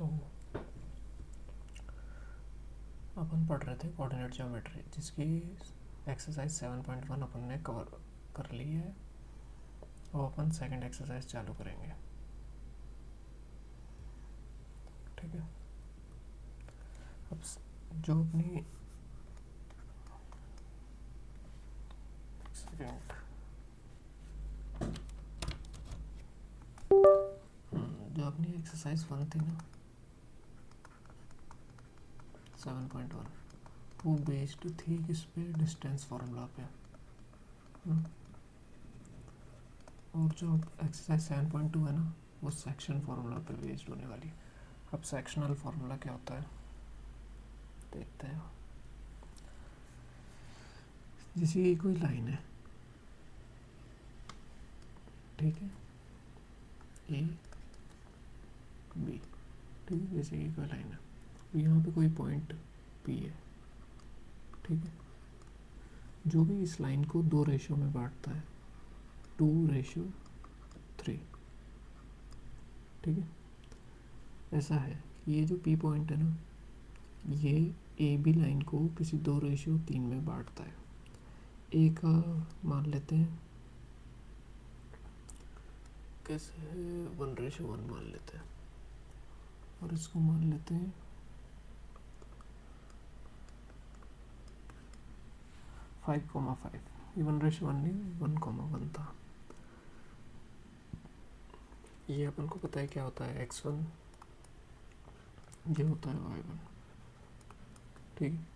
तो अपन पढ़ रहे थे कोऑर्डिनेट ज्योमेट्री, जिसकी एक्सरसाइज 7.1 अपन ने कवर कर ली है और अपन सेकंड एक्सरसाइज चालू करेंगे। ठीक है, अब जो अपनी सेकंड जो अपनी एक्सरसाइज 1 थी ना 7.1, वो बेस्ड थी किस पे, डिस्टेंस फार्मूला पे। और जो एक्सरसाइज 7.2 है ना, वो सेक्शन फार्मूला पे बेस्ड होने वाली है। अब सेक्शनल फार्मूला क्या होता है देखते हैं। जैसे ये कोई लाइन है, ठीक है, ए बी, ठीक है, जैसे ये कोई लाइन है, यहाँ पे कोई पॉइंट पी है, ठीक है, जो भी इस लाइन को 2 रेशियो में बांटता है, 2:3, ठीक है। ऐसा है कि ये जो पी पॉइंट है ना, ये ए बी लाइन को किसी 2:3 में बांटता है। ए का मान लेते हैं कैसे है, 1:1 मान लेते हैं, और इसको मान लेते हैं 5,5। ये 1:1 नहीं, 1,1 था। ये अपन को पता है क्या होता है, x1, ये होता है y1, ठीक है,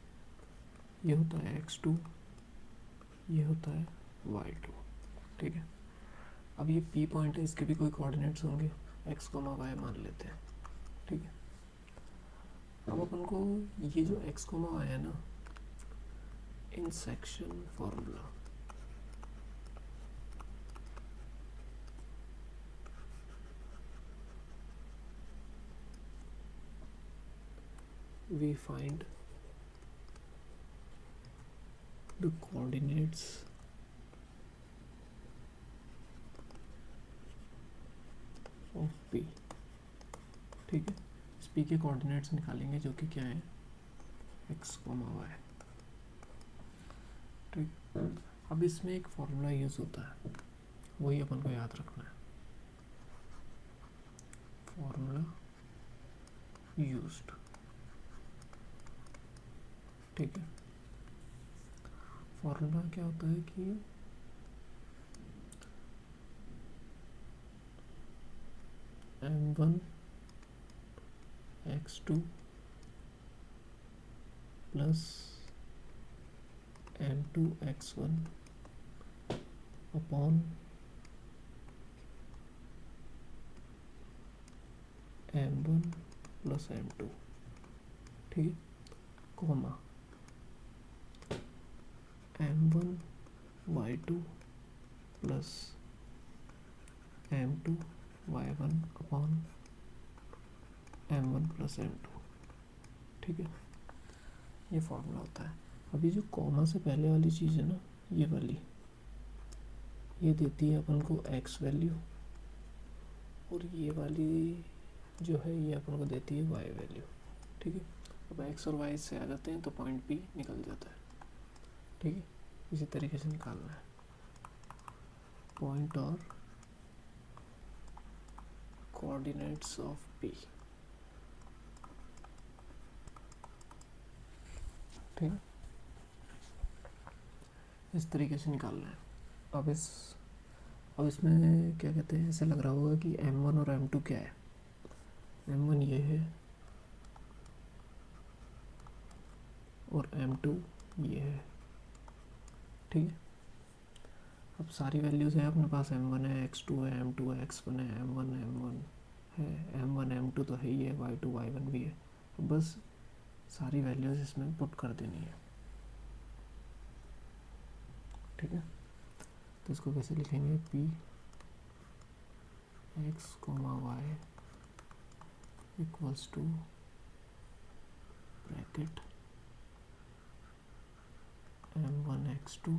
ये होता है x2, ये होता है y2, ठीक है। अब ये p पॉइंट है, इसके भी कोई कोऑर्डिनेट्स होंगे, x, y मान लेते हैं, ठीक है। अब अपन को ये जो x, y है ना, in section formula we find the coordinates of p, ठीक है। इस p के कोऑर्डिनेट्स निकालेंगे, जो कि क्या है, x, y, ठीक। अब इसमें एक फॉर्मूला यूज होता है, वही अपन को याद रखना है, फॉर्मूला यूज्ड, ठीक है। फॉर्मूला क्या होता है कि m1 x2 plus m2 x1 upon m1 plus m2, ठीक है, comma m1 y2 plus m2 y1 upon m1 plus m2, ठीक है। ये फॉर्मूला होता है। अभी जो कॉमा से पहले वाली चीज़ है ना, ये वाली, ये देती है अपन को x वैल्यू, और ये वाली जो है ये अपन को देती है y वैल्यू, ठीक है। अब x और y से आ जाते हैं तो पॉइंट P निकल जाता है, ठीक है। इसी तरीके से निकालना है पॉइंट और कोऑर्डिनेट्स ऑफ P, ठीक है, इस तरीके से निकालना है। अब इसमें क्या कहते हैं, ऐसा लग रहा होगा कि m1 और m2 क्या है। m1 ये है और m2 ये है, ठीक है। अब सारी वैल्यूज़ है अपने पास, m1 है, x2 है, m2 है, x1 है, m1 है, m1 m2 तो है ही है, y2 y1 भी है। तो बस सारी वैल्यूज़ इसमें पुट कर देनी है, ठीक है। तो इसको कैसे लिखेंगे, p x, y equals to bracket m1 x2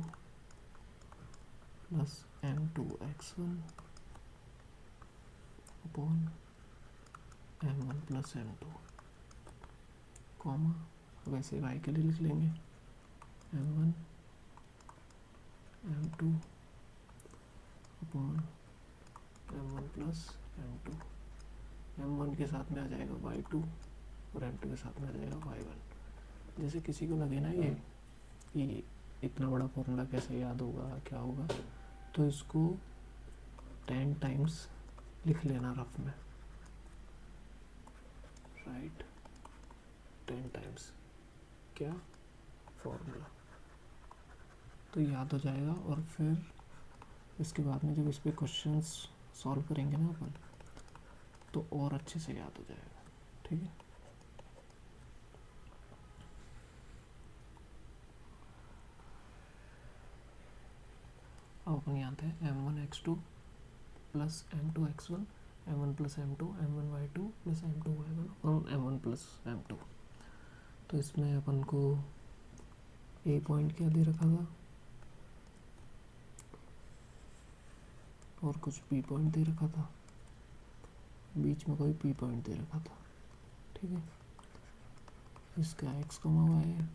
plus m2 x1 upon m1 plus m2 comma, वैसे y के लिए लिख लेंगे m1 m2 upon m1 plus m2। m1 के साथ में आ जाएगा y2 और m2 के साथ में आ जाएगा y1। जैसे किसी को लगे ना ये कि इतना बड़ा फॉर्मूला कैसे याद होगा, क्या होगा, तो इसको 10 टाइम्स लिख लेना रफ में, राइट, 10 टाइम्स क्या फॉर्मूला, तो याद हो जाएगा। और फिर इसके बाद में जब इस पर क्वेश्चंस सॉल्व करेंगे ना अपन, तो और अच्छे से याद हो जाएगा, ठीक है। अब अपन यहाँ थे m1x2 plus m2x1 m1 plus m2 m1y2 plus m2y1 और m1 प्लस m2। तो इसमें अपन को a पॉइंट क्या दे रखा था और कुछ b पॉइंट दे रखा था, बीच में कोई p पॉइंट दे रखा था, ठीक है। इसका x, y है,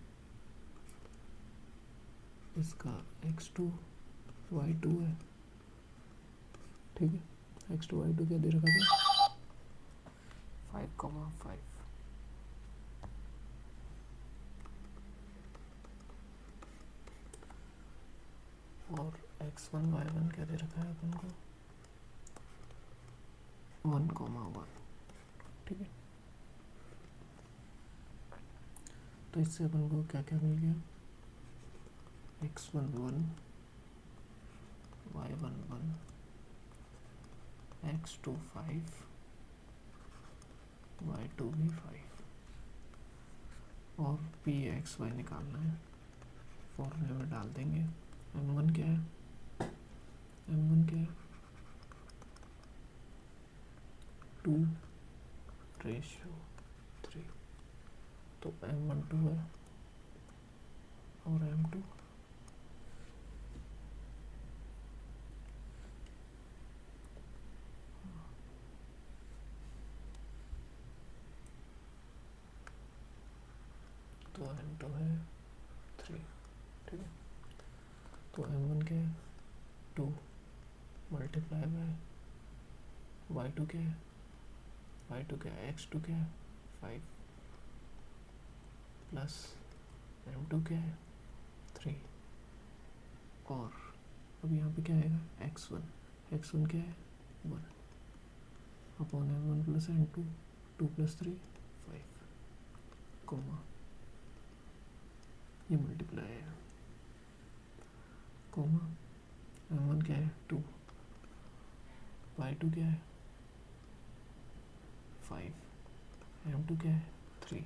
इसका x2 y2 है, ठीक है। x2 y2 क्या दे रखा था 5,5 और x1 y1 क्या दे रखा है अपन को 1,1, ठीक है। तो इससे अपन को क्या क्या मिल गया x11 y11 x2 5 y2 भी 5 और p x y निकालना है, फॉर्मूले में डाल देंगे। m1 क्या है, m1 क्या है 2:3, तो m1 2 है और m2 तो m2 है 3, ठीक है। तो m1 क्या है 2 मल्टीप्लाई बाय y2 क्या है, y2 क्या है x2 क्या है 5 प्लस m2 क्या है 3 और अब यहाँ पे क्या आएगा x1 क्या है 1 upon m1 plus m2 2 plus 3 5 comma, ये मल्टीप्लाई है कोमा, m1 क्या है 2 y2 क्या है 5 m2 क्या है 3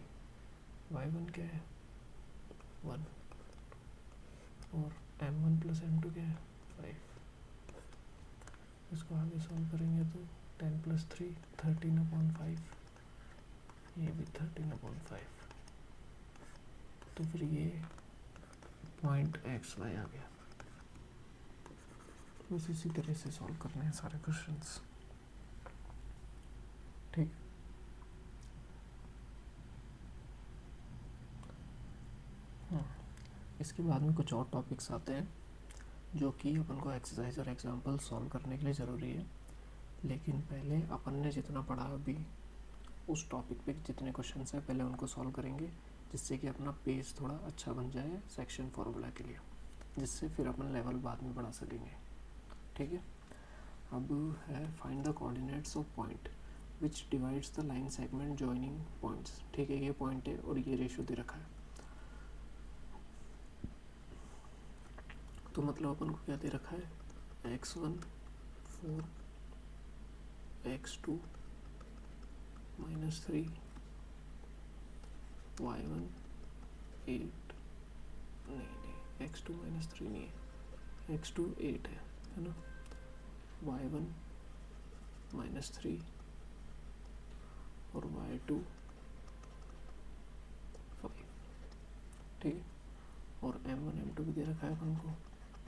y1 क्या है 1 और m1 प्लस m2 क्या है 5। इसको आगे सॉल्व करेंगे तो 10 प्लस 3 13/5, ये भी 13/5, तो फिर ये पॉइंट एक्स वाई आ गया। बस इसी तरह से सॉल्व करने हैं सारे क्वेश्चंस, ठीक। इसके बाद में कुछ और टॉपिक्स आते हैं जो कि अपन को एक्सरसाइज और एग्जाम्पल सॉल्व करने के लिए ज़रूरी है। लेकिन पहले अपन ने जितना पढ़ा अभी उस टॉपिक पे जितने क्वेश्चंस हैं पहले उनको सॉल्व करेंगे, जिससे कि अपना पेज थोड़ा अच्छा बन जाए सेक्शन फार्मूला के लिए, जिससे फिर अपन लेवल बाद में बढ़ा सकेंगे, ठीक है। अब है find the coordinates of point which divides the line segment joining points, ठीक है। ये पॉइंट है और ये रेशियो दे रखा है, तो मतलब अपन को क्या दे रखा है x1 4 x2 -3 y1 8, नहीं x2 -3 नहीं है, x2 8 है ना, y1 -3 और y2 5, ठीक है। और m1 m2 भी दे रखा है अपन को,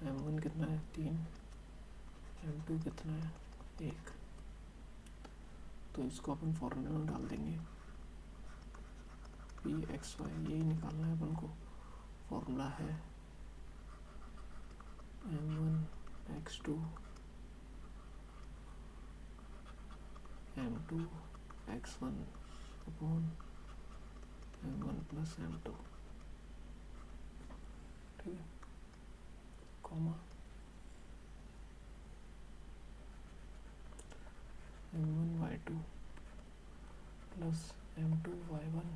m1 कितना है 3, m2 कितना है 1, तो इसको अपन फॉर्मूले में डाल देंगे, पी एक्स वाई यही निकालना है अपन को। फॉर्मूला है m1 x2 m2 x1 upon m1 plus m2, ठीक है, comma m1 y2 plus m2 y1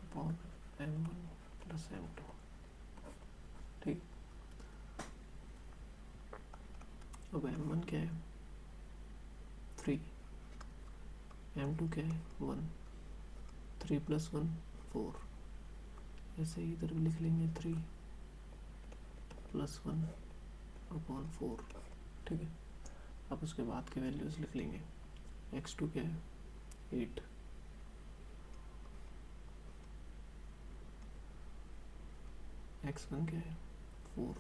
upon m1 plus m2, ठीक। अब m1 क्या है 3, m2 क्या है 1, 3 प्लस 1 4, ऐसे ही इधर भी लिख लेंगे 3 प्लस 1 अपॉन 4, ठीक है। अब उसके बाद के वैल्यूज लिख लेंगे। x2 क्या है 8, x1 क्या है 4,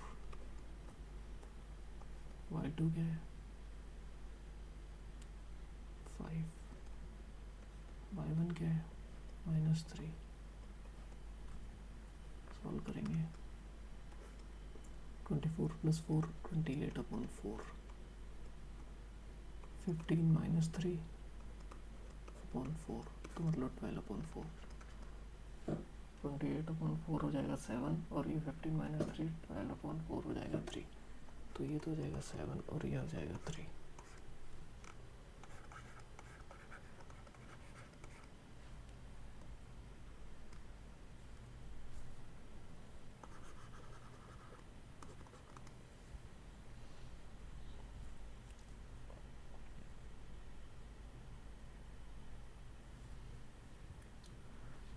y2 क्या है 5, y1 क्या है -3। सॉल्व करेंगे 24 प्लस 4 28 अपॉन 4, 15 माइनस 3 अपॉन 4, तो मतलब 12 अपॉन 4, 28 अपॉन 4 हो जाएगा 7, और ये 15 माइनस 3 12 अपॉन 4 हो जाएगा 3, तो ये तो हो जाएगा 7 और ये हो जाएगा 3।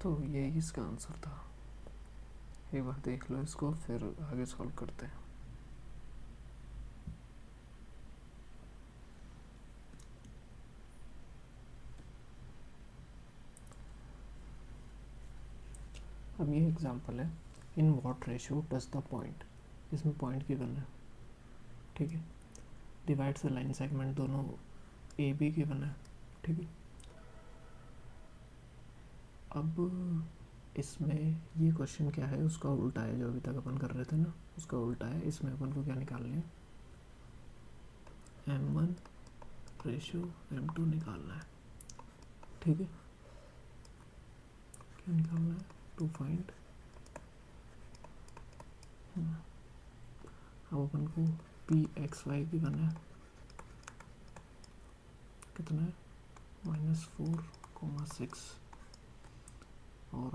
तो यही इसका आंसर था। एक बार देख लो इसको, फिर आगे सॉल्व करते हैं। अब ये एग्जांपल है, in what ratio does the point, इसमें पॉइंट गिवन है, ठीक है, डिवाइड्स द लाइन सेगमेंट, दोनों ए बी गिवन है, ठीक है। अब इसमें ये क्वेश्चन क्या है, उसका उल्टा है, जो अभी तक अपन कर रहे थे ना उसका उल्टा है। इसमें अपन को क्या निकालना है, m1 रेशियो m2 निकालना है, ठीक है। क्या निकालना है, टू फाइंड, अब अपन को पी एक्स वाई गिवन है, कितना है -4,6, और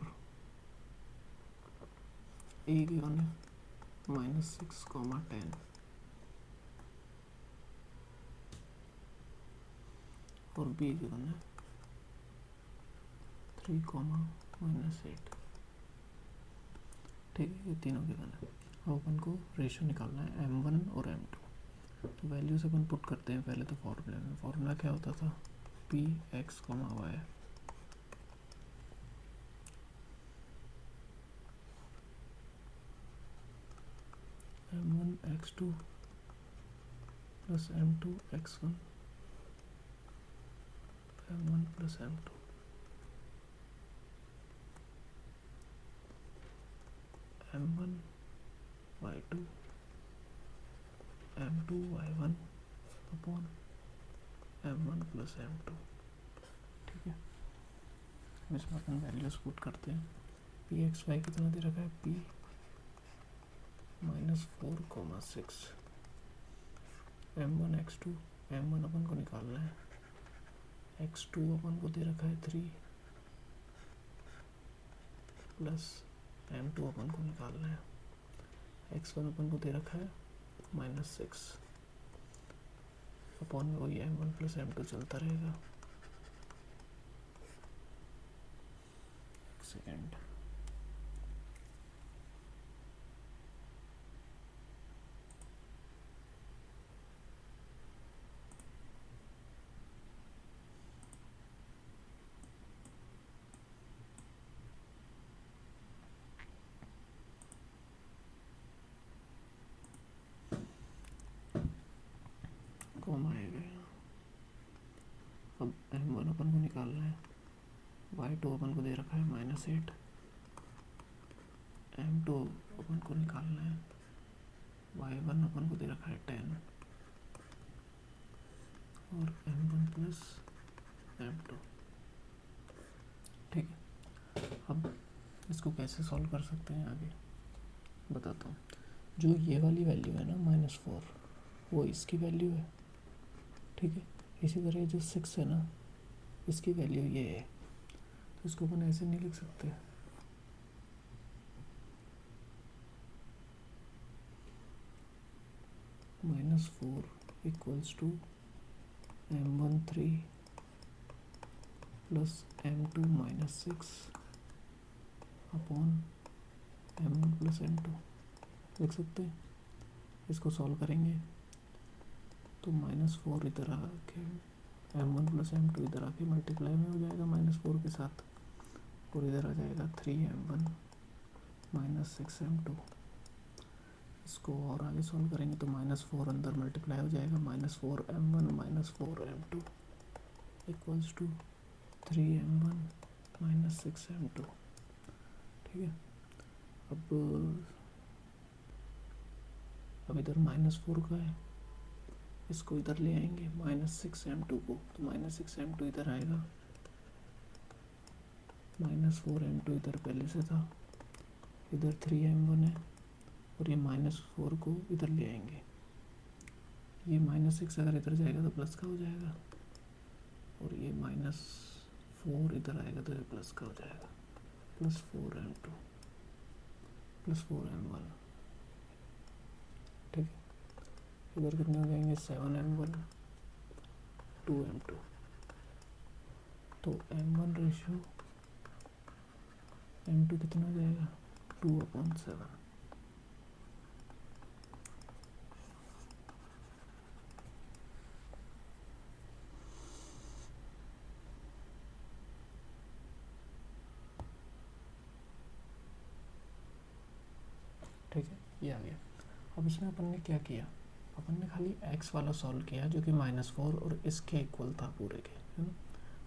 ए गिवन है -6,10, और बी गिवन है 3,-8, ठीक है। ये तीनों गिवन है। अब अपन को रेशियो निकालना है m1 और m2, तो वैल्यूज अपन पुट करते हैं पहले तो फॉर्मूले में। फॉर्मूला क्या होता था, P x y, m1 x2 plus m2 x1 m1 plus m2, m1 y2 m2 y1 upon m1 plus m2, ठीक है। इसमें अपन वैल्यूज पुट करते हैं। पी एक्स वाई कितना दे रखा है, पी -4,6, m1 x2, m1 अपन को निकालना है, x2 अपन को दे रखा है 3, प्लस m2 अपन को निकालना है, x1 अपन को दे रखा है -6, अपॉन में वही m1 प्लस m2 चलता रहेगा। सेकेंड, कॉमा आएगा, अब m1 अपन को निकालना है, y2 अपन को दे रखा है -8, m2 अपन को निकालना है, y1 अपन को दे रखा है 10 और m1 प्लस m2। ठीक है, अब इसको कैसे सॉल्व कर सकते हैं आगे बताता हूँ। जो ये वाली वैल्यू है ना -4, वो इसकी वैल्यू है, ठीक है। इसी तरह जो 6 है ना, इसकी वैल्यू ये है, तो इसको अपन ऐसे नहीं लिख सकते। -4 equals to m13 plus m2 -6 upon m1 plus m2 लिख सकते हैं। इसको सॉल्व करेंगे तो -4 इधर आके m1 प्लस m2 इधर आके मल्टीप्लाई में हो जाएगा -4 के साथ, और इधर आ जाएगा 3m1 -6m2। इसको और आगे सॉल्व करेंगे तो -4 अंदर मल्टीप्लाई हो जाएगा, -4m1 -4m2 equals to 3m1 -6m2। ठीक है, अब इधर -4 का है, इसको इधर ले आएंगे -6m2 को, तो -6m2 इधर आएगा, -4m2 इधर पहले से था, इधर 3m1 है, और ये -4 को इधर ले आएंगे। ये -6 अगर इधर जाएगा तो प्लस का हो जाएगा, और ये -4 इधर आएगा तो ये प्लस का हो जाएगा, +4m2 +4m1। ठीक है, इधर कितने हो जाएंगे 7m1 2m2, तो m1 रेशियो m2 कितना हो जाएगा 2/7। ठीक है, ये आ गया। अब इसमें अपन ने क्या किया, अपन ने खाली x वाला सॉल्व किया जो कि -4 और इसके इक्वल था पूरे के, है ना।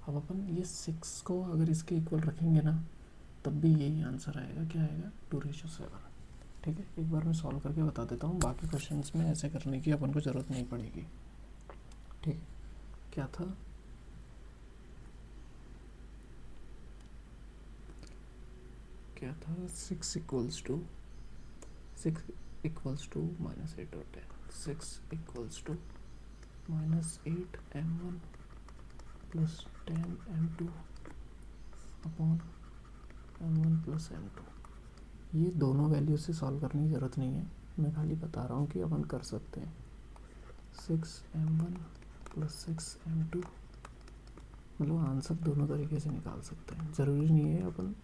अब अपन ये 6 को अगर इसके इक्वल रखेंगे ना, तब भी यही आंसर आएगा, क्या आएगा 2:7। ठीक है, एक बार मैं सॉल्व करके बता देता हूँ, बाकी क्वेश्चंस में ऐसे करने की अपन को ज़रूरत नहीं पड़ेगी। ठीक, क्या था, क्या था 6 इक्वल्स टू -8 और 10, 6 equals to -8m1 plus 10m2 upon m1 plus m2। ये दोनों वैल्यू से सॉल्व करने की ज़रूरत नहीं है, मैं खाली बता रहा हूँ कि अपन कर सकते हैं। 6m1 प्लस 6m2, मतलब आंसर दोनों तरीके से निकाल सकते हैं, ज़रूरी नहीं है अपन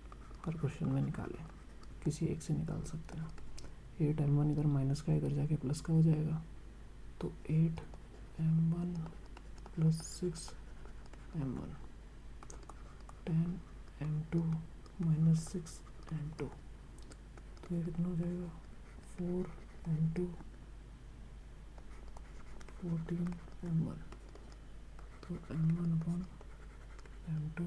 हर क्वेश्चन में निकालें, किसी एक से निकाल सकते हैं। 8m1 इधर माइनस का इधर जाके प्लस का हो जाएगा, तो 8m1 plus 6m1 10m2 minus 6m2, तो ये कितना हो जाएगा 4m2 14m1, तो m1 अपॉन m2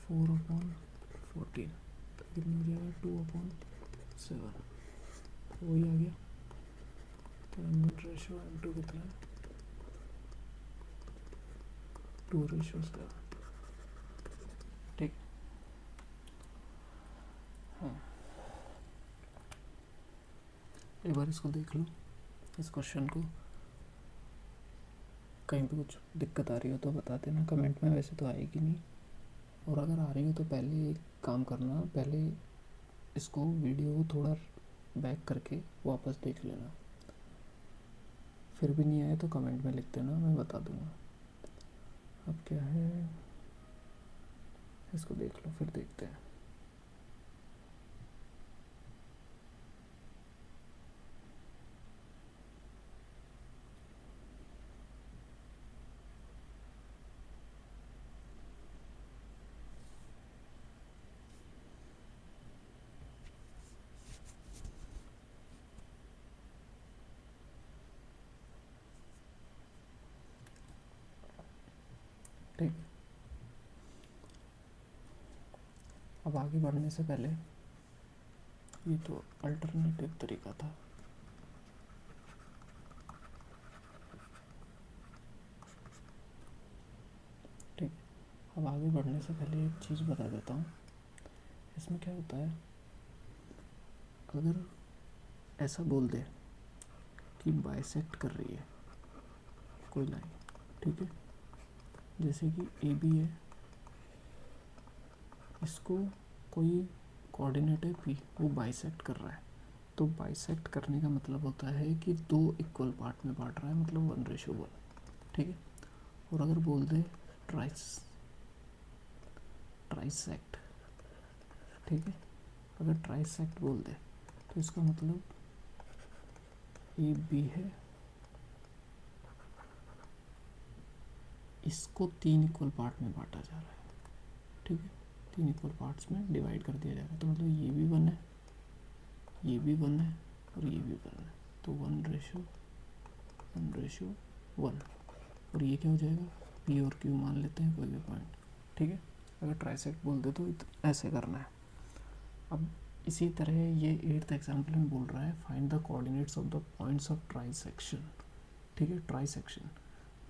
4/14, तो कितना हो जाएगा 2/7, तो वही आ गया। तो m1 रेशो m2 कितना है 2:7। ठीक, हाँ, एक बार इसको देख लो, इस क्वेश्चन को, कहीं पे कुछ दिक्कत आ रही हो तो बता देना कमेंट में, वैसे तो आएगी नहीं, और अगर आ रही हो तो पहले एक काम करना, पहले इसको वीडियो को थोड़ा बैक करके वापस देख लेना, फिर भी नहीं आए तो कमेंट में लिख देना, मैं बता दूंगा। अब क्या है, इसको देख लो फिर देखते हैं। ठीक है। अब आगे बढ़ने से पहले, ये तो अल्टरनेटिव तरीका था, ठीक। अब आगे बढ़ने से पहले एक चीज़ बता देता हूँ। इसमें क्या होता है, अगर ऐसा बोल दे कि बाइसेक्ट कर रही है कोई लाइन, ठीक है, जैसे कि ए बी है, इसको कोई कोऑर्डिनेट है पी, वो बाइसेक्ट कर रहा है। तो बाइसेक्ट करने का मतलब होता है कि दो इक्वल पार्ट में बांट रहा है, मतलब 1:1, ठीक है। और अगर बोल दे ट्राइसेक्ट, ठीक है, अगर ट्राइसेक्ट बोल दे तो इसका मतलब ए बी है, इसको 3 इक्वल पार्ट में बांटा जा रहा है, ठीक है, 3 इक्वल पार्ट्स में डिवाइड कर दिया जा रहा है। तो मतलब ये भी 1 है, ये भी 1 है और ये भी 1 है, तो 1:1, और ये क्या हो जाएगा, पी और क्यू मान लेते हैं कोई भी पॉइंट, ठीक है। अगर ट्राइसेक्ट बोल दे तो ऐसे करना है। अब इसी तरह ये 8th एग्जाम्पल में बोल रहा है, find the coordinates of the points of trisection, ठीक है, ट्राइसेक्शन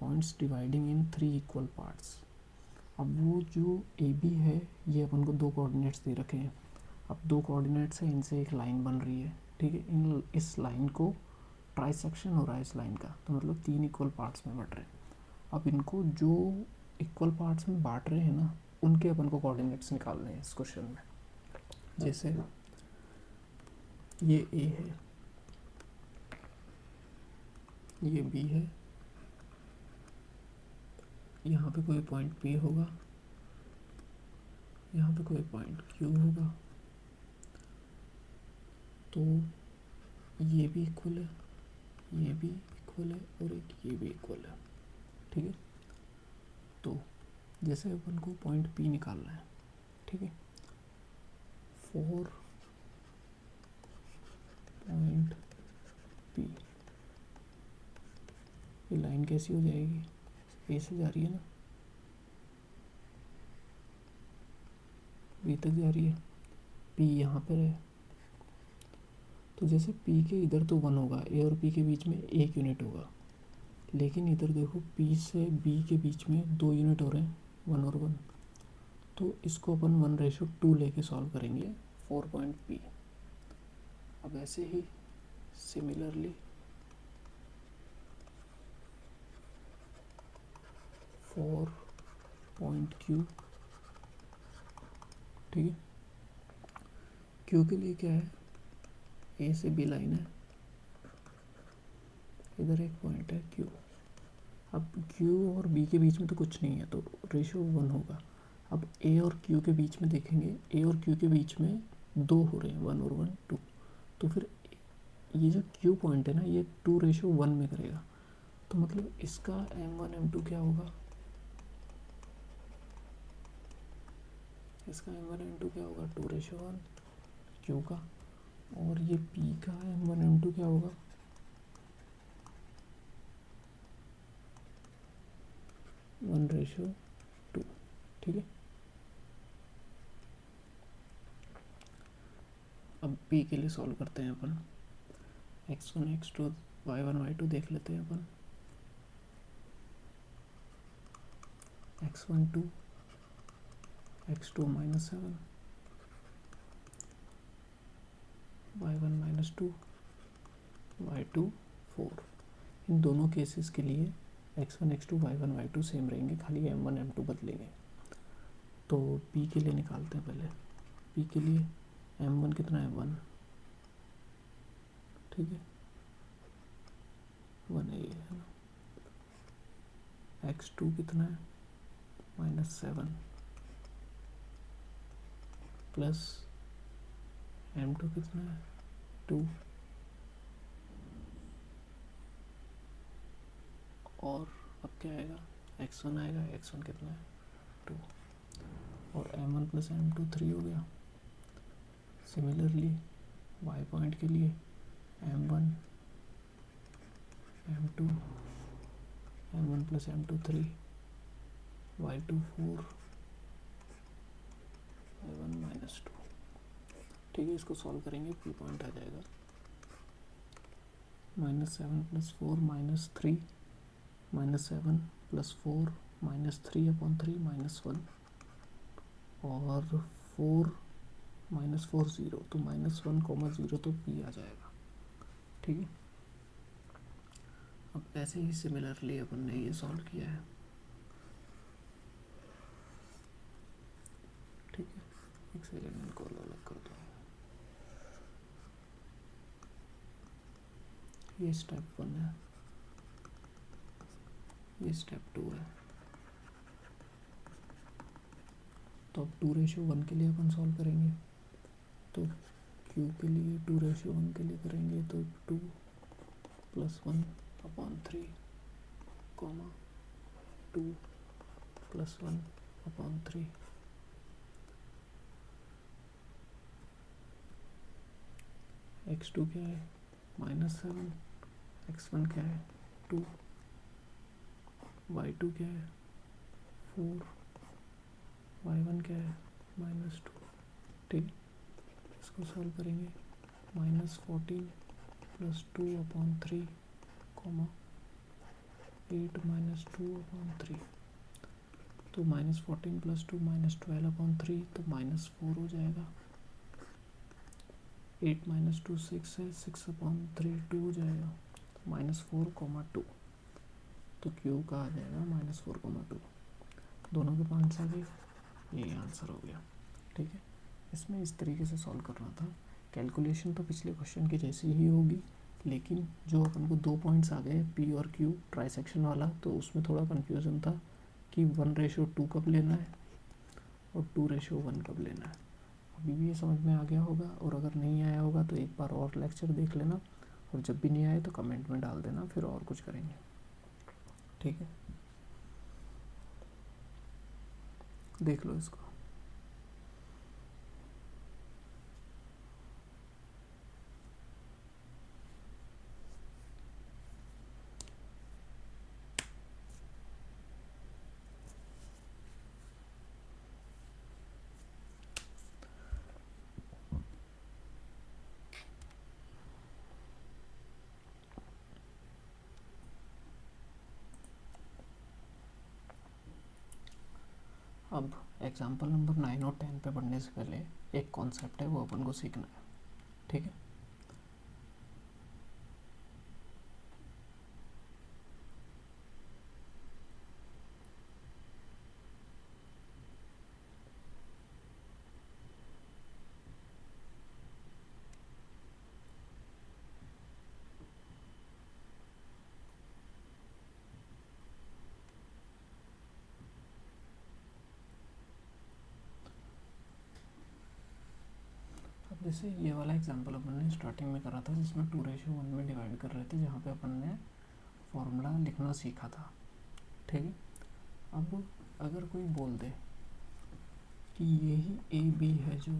पॉइंट्स डिवाइडिंग इन 3 इक्वल पार्ट्स। अब वो जो ए बी है, ये अपन को 2 कोऑर्डिनेट्स दे रखे हैं। अब 2 कोऑर्डिनेट्स है, इनसे एक लाइन बन रही है, ठीक है, इस लाइन को ट्राइसेक्शन हो रहा है इस लाइन का, तो मतलब 3 इक्वल पार्ट्स में बट रहे हैं। अब इनको जो इक्वल पार्ट्स में बांट रहे हैं ना, उनके अपन को कोऑर्डिनेट्स निकालने हैं इस क्वेश्चन में। जैसे ये ए है, ये बी है, यहाँ पे कोई पॉइंट पी होगा, यहाँ पे कोई पॉइंट क्यू होगा, तो ये भी इक्वल है, ये भी इक्वल है और एक ये भी इक्वल है, ठीक है। तो जैसे अपन को पॉइंट पी निकालना है, ठीक है, 4 पॉइंट पी, ये लाइन कैसी हो जाएगी, ए से जा रही है ना, बी तक जा रही है, पी यहाँ पर है, तो जैसे पी के इधर तो 1 होगा, ए और पी के बीच में 1 यूनिट होगा, लेकिन इधर देखो पी से बी के बीच में 2 यूनिट हो रहे हैं, 1 और 1, तो इसको अपन 1:2 लेके सॉल्व करेंगे 4 पॉइंट पी। अब ऐसे ही सिमिलरली 4 पॉइंट क्यू, ठीक है, क्यू के लिए क्या है, ए से बी लाइन है, इधर एक पॉइंट है क्यू। अब क्यू और बी के बीच में तो कुछ नहीं है, तो रेशियो 1 होगा। अब ए और क्यू के बीच में देखेंगे, ए और क्यू के बीच में 2 हो रहे हैं, 1 और 1 2, तो फिर ये जो क्यू पॉइंट है ना, ये 2:1 में करेगा, तो मतलब इसका m1 m2 क्या होगा, इसका m1 m2 क्या होगा, 2:1 क्यू का, और ये p का m1 m2 क्या होगा, 1:2, ठीक है। अब p के लिए सॉल्व करते हैं अपन, x1 x2 y1 y2 देख लेते हैं अपन, x1 2, x2 -7, y1 -2, y2 4। इन दोनों केसेस के लिए x1 x2 y1 y2 same रहेंगे, खाली m1 m2 बदलेंगे। तो p के लिए निकालते हैं पहले, p के लिए m1 कितना है, 1, ठीक है, 1 है ये, है ना, x2 कितना है, -7 प्लस m2 कितना है, 2, और अब क्या आएगा, x1 आएगा, x1 कितना है, 2, और m1 प्लस m2 3 हो गया। सिमिलरली y पॉइंट के लिए m1 m2 m1 plus m2 3, y2 4 y1 -2। ठीक है, इसको सॉल्व करेंगे, पी पॉइंट आ जाएगा -7 + 4 -3 -7 + 4 -3/3 -1 और 4 -4 0, तो -1, 0 तो पी आ जाएगा। ठीक है, अब ऐसे ही सिमिलरली अपन ने ये सॉल्व किया है। ठीक है, एक सेकेंड इनको अलग कर दो। ये स्टेप 1 है, ये स्टेप 2 है। तो अब 2:1 के लिए अपन सॉल्व करेंगे, तो क्यू के लिए 2:1 के लिए करेंगे तो 2 + 1/3, 2 + 1/3। x2 क्या है -7, x1 क्या है 2, y2 क्या है 4, y1 क्या है -2। ठीक, इसको सॉल्व करेंगे, -14 + 2/3, 8 - 2/3, तो -14 + 2 -12/3, तो -4 हो जाएगा। 8 - 2 6 है, 6/3 2 हो जाएगा, -4, 2। तो क्यू का आ जाएगा -4, 2। दोनों के पॉइंट्स आ गए, ये आंसर हो गया। ठीक है, इसमें इस तरीके से सॉल्व करना था। कैलकुलेशन तो पिछले क्वेश्चन की जैसी ही होगी, लेकिन जो अपन को 2 पॉइंट्स आ गए पी और क्यू ट्राइसेक्शन वाला, तो उसमें थोड़ा कन्फ्यूज़न था कि 1:2 कब लेना है और 2:1 कब लेना है। अभी भी ये समझ में आ गया होगा, और अगर नहीं आया होगा तो एक बार और लेक्चर देख लेना, और जब भी नहीं आए तो कमेंट में डाल देना, फिर और कुछ करेंगे। ठीक है, देख लो इसको। अब एग्जाम्पल नंबर 9 और 10 पे पढ़ने से पहले एक कॉन्सेप्ट है, वो अपन को सीखना है। ठीक है, अब जैसे ये वाला एग्जाम्पल अपन ने स्टार्टिंग में करा था, जिसमें 2:1 में डिवाइड कर रहे थे, जहाँ पे अपन ने फॉर्मूला लिखना सीखा था। ठीक है, अब अगर कोई बोल दे कि यही ए बी है जो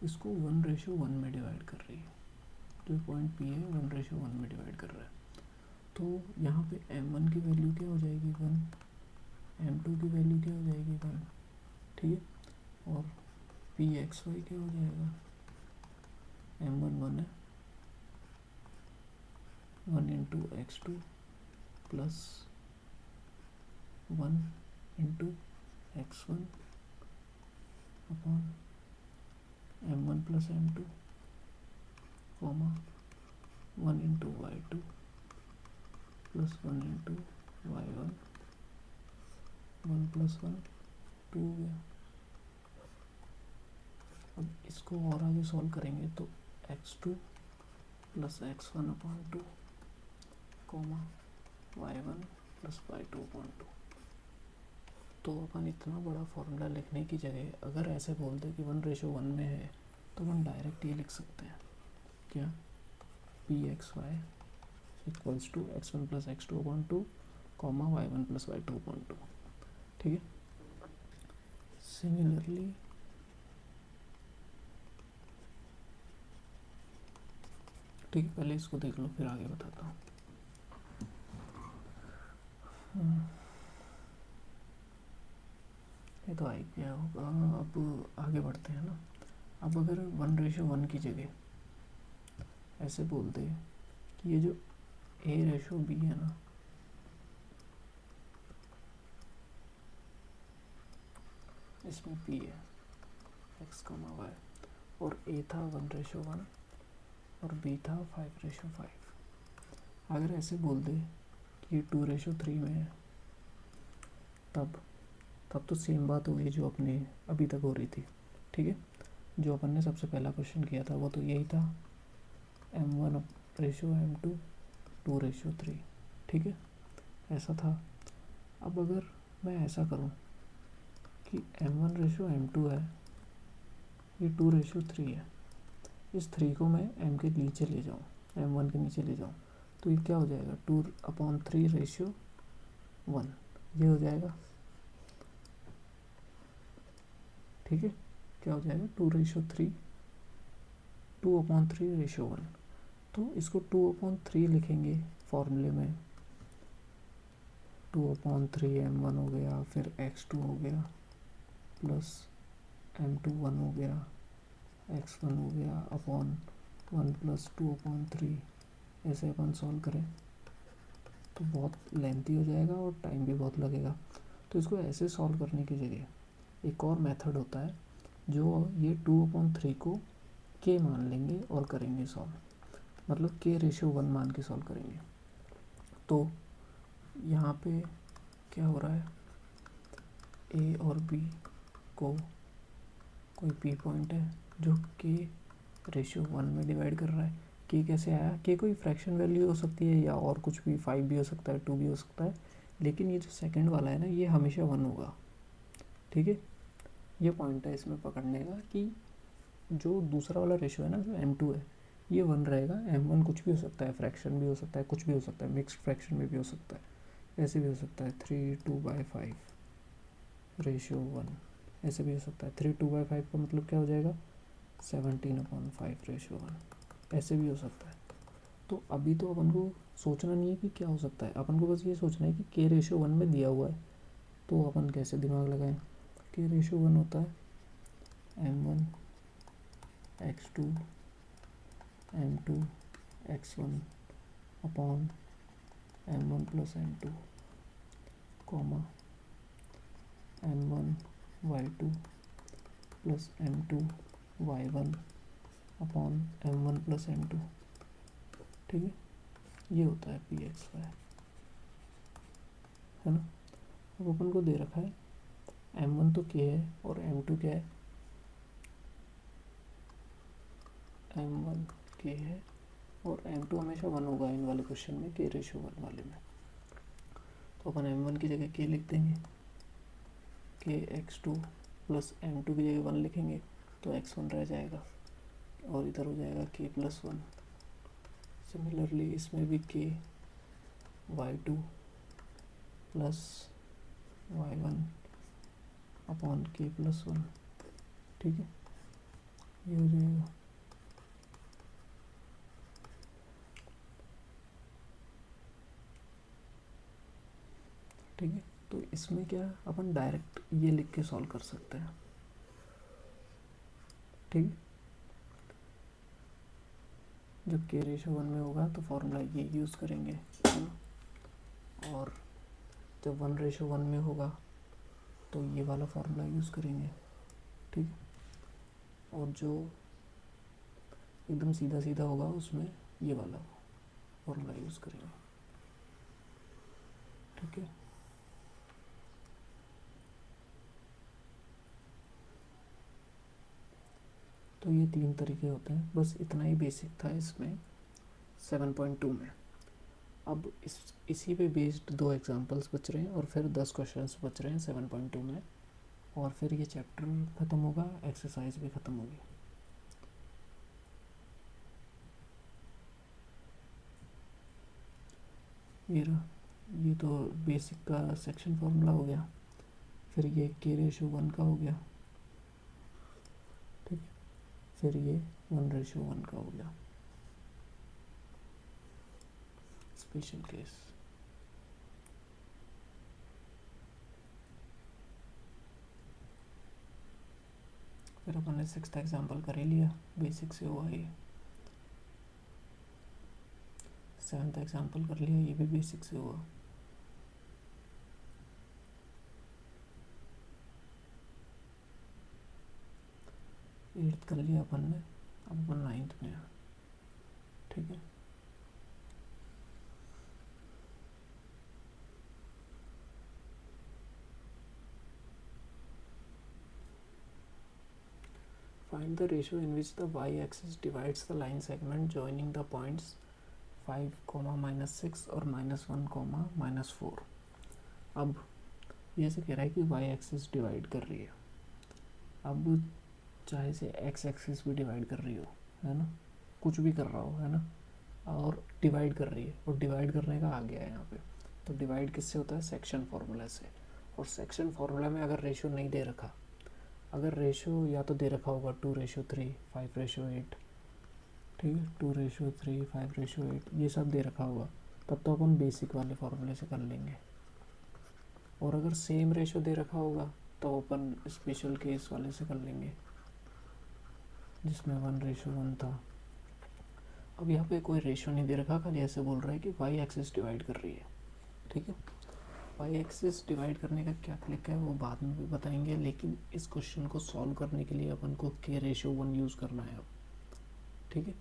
इसको 1:1 में डिवाइड कर रही है, जो पॉइंट पी है 1:1 में डिवाइड कर रहा है, तो यहाँ पे m1 की वैल्यू क्या हो जाएगी 1, m2 की वैल्यू क्या हो जाएगी 1। ठीक है, और पी एक्स वाई क्या हो जाएगा, m1 1 है, 1 × x2 + 1 × x1 upon m1 + m2, 1 × y2 + 1 × y1, 1 + 1 2 हो गया। अब इसको और आगे सॉल्व करेंगे तो x2 + x1/2, y1 + y2/2। तो अपन इतना बड़ा फॉर्मूला लिखने की जगह अगर ऐसे बोल दे कि 1:1 में है, तो हम डायरेक्ट ये लिख सकते हैं, क्या, P x y equals to x1 + x2/2, y1 + y2/2। ठीक है, सिमिलरली ठीक है, पहले इसको देख लो फिर आगे बताता हूँ। तो आ गया होगा। अब आगे बढ़ते हैं ना। अब अगर 1:1 की जगह ऐसे बोल दे कि ये जो A/B है ना, इसमें P है x, y, और A था 1:1 और B था 5:5। अगर ऐसे बोल दे कि 2:3 में है, तब तो सेम बात हो गई जो अपने अभी तक हो रही थी। ठीक है, जो अपन ने सबसे पहला क्वेश्चन किया था वो तो यही था, M1:M2 2:3। ठीक है, ऐसा था। अब अगर मैं ऐसा करूं कि M1:M2 है, ये 2:3 है, इस 3 को मैं M के नीचे ले जाऊं, M1 के नीचे ले जाऊं, तो ये क्या हो जाएगा, 2/3:1 ये हो जाएगा। ठीक है, क्या हो जाएगा, 2/3:1। तो इसको 2/3 लिखेंगे फॉर्मूले में, 2/3 M1 हो गया, फिर x2 हो गया, प्लस M2 1 हो गया, x1 हो गया, अपॉन 1 + 2/3। ऐसे अपन सॉल्व करें तो बहुत लेंथी हो जाएगा और टाइम भी बहुत लगेगा। तो इसको ऐसे सॉल्व करने की जगह एक और मेथड होता है, जो ये 2/3 को k मान लेंगे और करेंगे सॉल्व, मतलब k/1 मान के सॉल्व करेंगे। तो यहाँ पे क्या हो रहा है, a और b को कोई p पॉइंट है जो k/1 में डिवाइड कर रहा है। k कैसे आया, k कोई फ्रैक्शन वैल्यू हो सकती है या और कुछ भी, 5 भी हो सकता है, 2 भी हो सकता है, लेकिन ये जो सेकंड वाला है ना, ये हमेशा 1 होगा। ठीक है, ये पॉइंट है इसमें पकड़ने का कि जो दूसरा वाला रेशियो है ना, जो M2 है, ये 1 रहेगा। M1 कुछ भी हो सकता है, फ्रैक्शन भी हो सकता है, कुछ भी हो सकता है, मिक्स्ड फ्रैक्शन में भी हो सकता है, ऐसे भी हो सकता है 3:2/5:1, ऐसे भी हो सकता है 3:2/5 का मतलब क्या हो जाएगा, 17/5:1, ऐसे भी हो सकता है। तो अभी तो अपन को सोचना नहीं है कि क्या हो सकता है, अपन को बस ये सोचना है कि k/1 में दिया हुआ है। तो अपन कैसे दिमाग लगाएं, k/1 होता है M1 x2 M2 x1 upon M1 + M2, M1 y2 + M2 y1 upon M1 + M2। ठीक है, ये होता है px है ना। अब अपन को दे रखा है M1 तो k है और M2 क्या है, M1 k है और M2 हमेशा 1 होगा इन वाले क्वेश्चन में, k/1 वाले में। तो अपन M1 की जगह k लिख देंगे, kx2 + M2 की जगह 1 लिखेंगे तो x1 रह जाएगा और इधर हो जाएगा k+1। सिमिलरली इसमें भी k y2 + y1 upon k+1। ठीक है, ये हो जाएगा। ठीक है, तो इसमें क्या अपन डायरेक्ट ये लिख के सॉल्व कर सकते हैं। ठीक है, जब k/1 में होगा तो फॉर्मूला ये यूज़ करेंगे, है ना, और जब 1/1 में होगा तो ये वाला फॉर्मूला यूज़ करेंगे। ठीक है, और जो एकदम सीधा सीधा होगा उसमें ये वाला फॉर्मूला यूज़ करेंगे। ठीक है, तो ये 3 तरीके होते हैं, बस इतना ही बेसिक था इसमें 7.2 में। अब इसी पे बेस्ड 2 एग्जांपल्स बच रहे हैं और फिर 10 क्वेश्चंस बच रहे हैं 7.2 में, और फिर ये चैप्टर ख़त्म होगा, एक्सरसाइज भी ख़त्म होगी। ये तो बेसिक का सेक्शन फार्मूला हो गया, फिर ये k/1 का हो गया। ठीक है, फिर ये 1/1 का हो गया, स्पेशल केस। फिर अपन ने 6th एग्जाम्पल कर ही लिया, बेसिक से हुआ ये। 7th एग्जाम्पल कर लिया, ये भी बेसिक से हुआ। एट्थ कर लिया अपन ने, अब अपन 9th में है। ठीक है, find the ratio in which the y-axis divides the line segment joining the points 5, -6 और -1, -4। अब ये से कह रहा है कि y-axis डिवाइड कर रही है। अब चाहे से x-axis भी डिवाइड कर रही हो, है ना, कुछ भी कर रहा हो, है ना, और डिवाइड कर रही है, और डिवाइड करने का आ गया है यहाँ पे। तो डिवाइड किससे होता है? सेक्शन फार्मूला से। और सेक्शन फार्मूला में अगर रेशियो नहीं दे रखा, अगर रेशियो या तो दे रखा होगा 2:3, 5:8, ठीक है, 2:3, 5:8, ये सब दे रखा होगा, तब तो अपन बेसिक वाले फार्मूले से कर लेंगे। और अगर सेम रेशियो दे रखा होगा तो अपन स्पेशल केस वाले से कर लेंगे, जिसमें 1:1 था। अब यहाँ पे कोई रेशियो नहीं दे रखा, खाली ऐसे बोल रहा है कि वाई एक्सिस डिवाइड कर रही है। ठीक है, वाई एक्सिस डिवाइड करने का क्या क्लिक है वो बाद में भी बताएंगे, लेकिन इस क्वेश्चन को सॉल्व करने के लिए अपन को k/1 यूज़ करना है अब। ठीक है,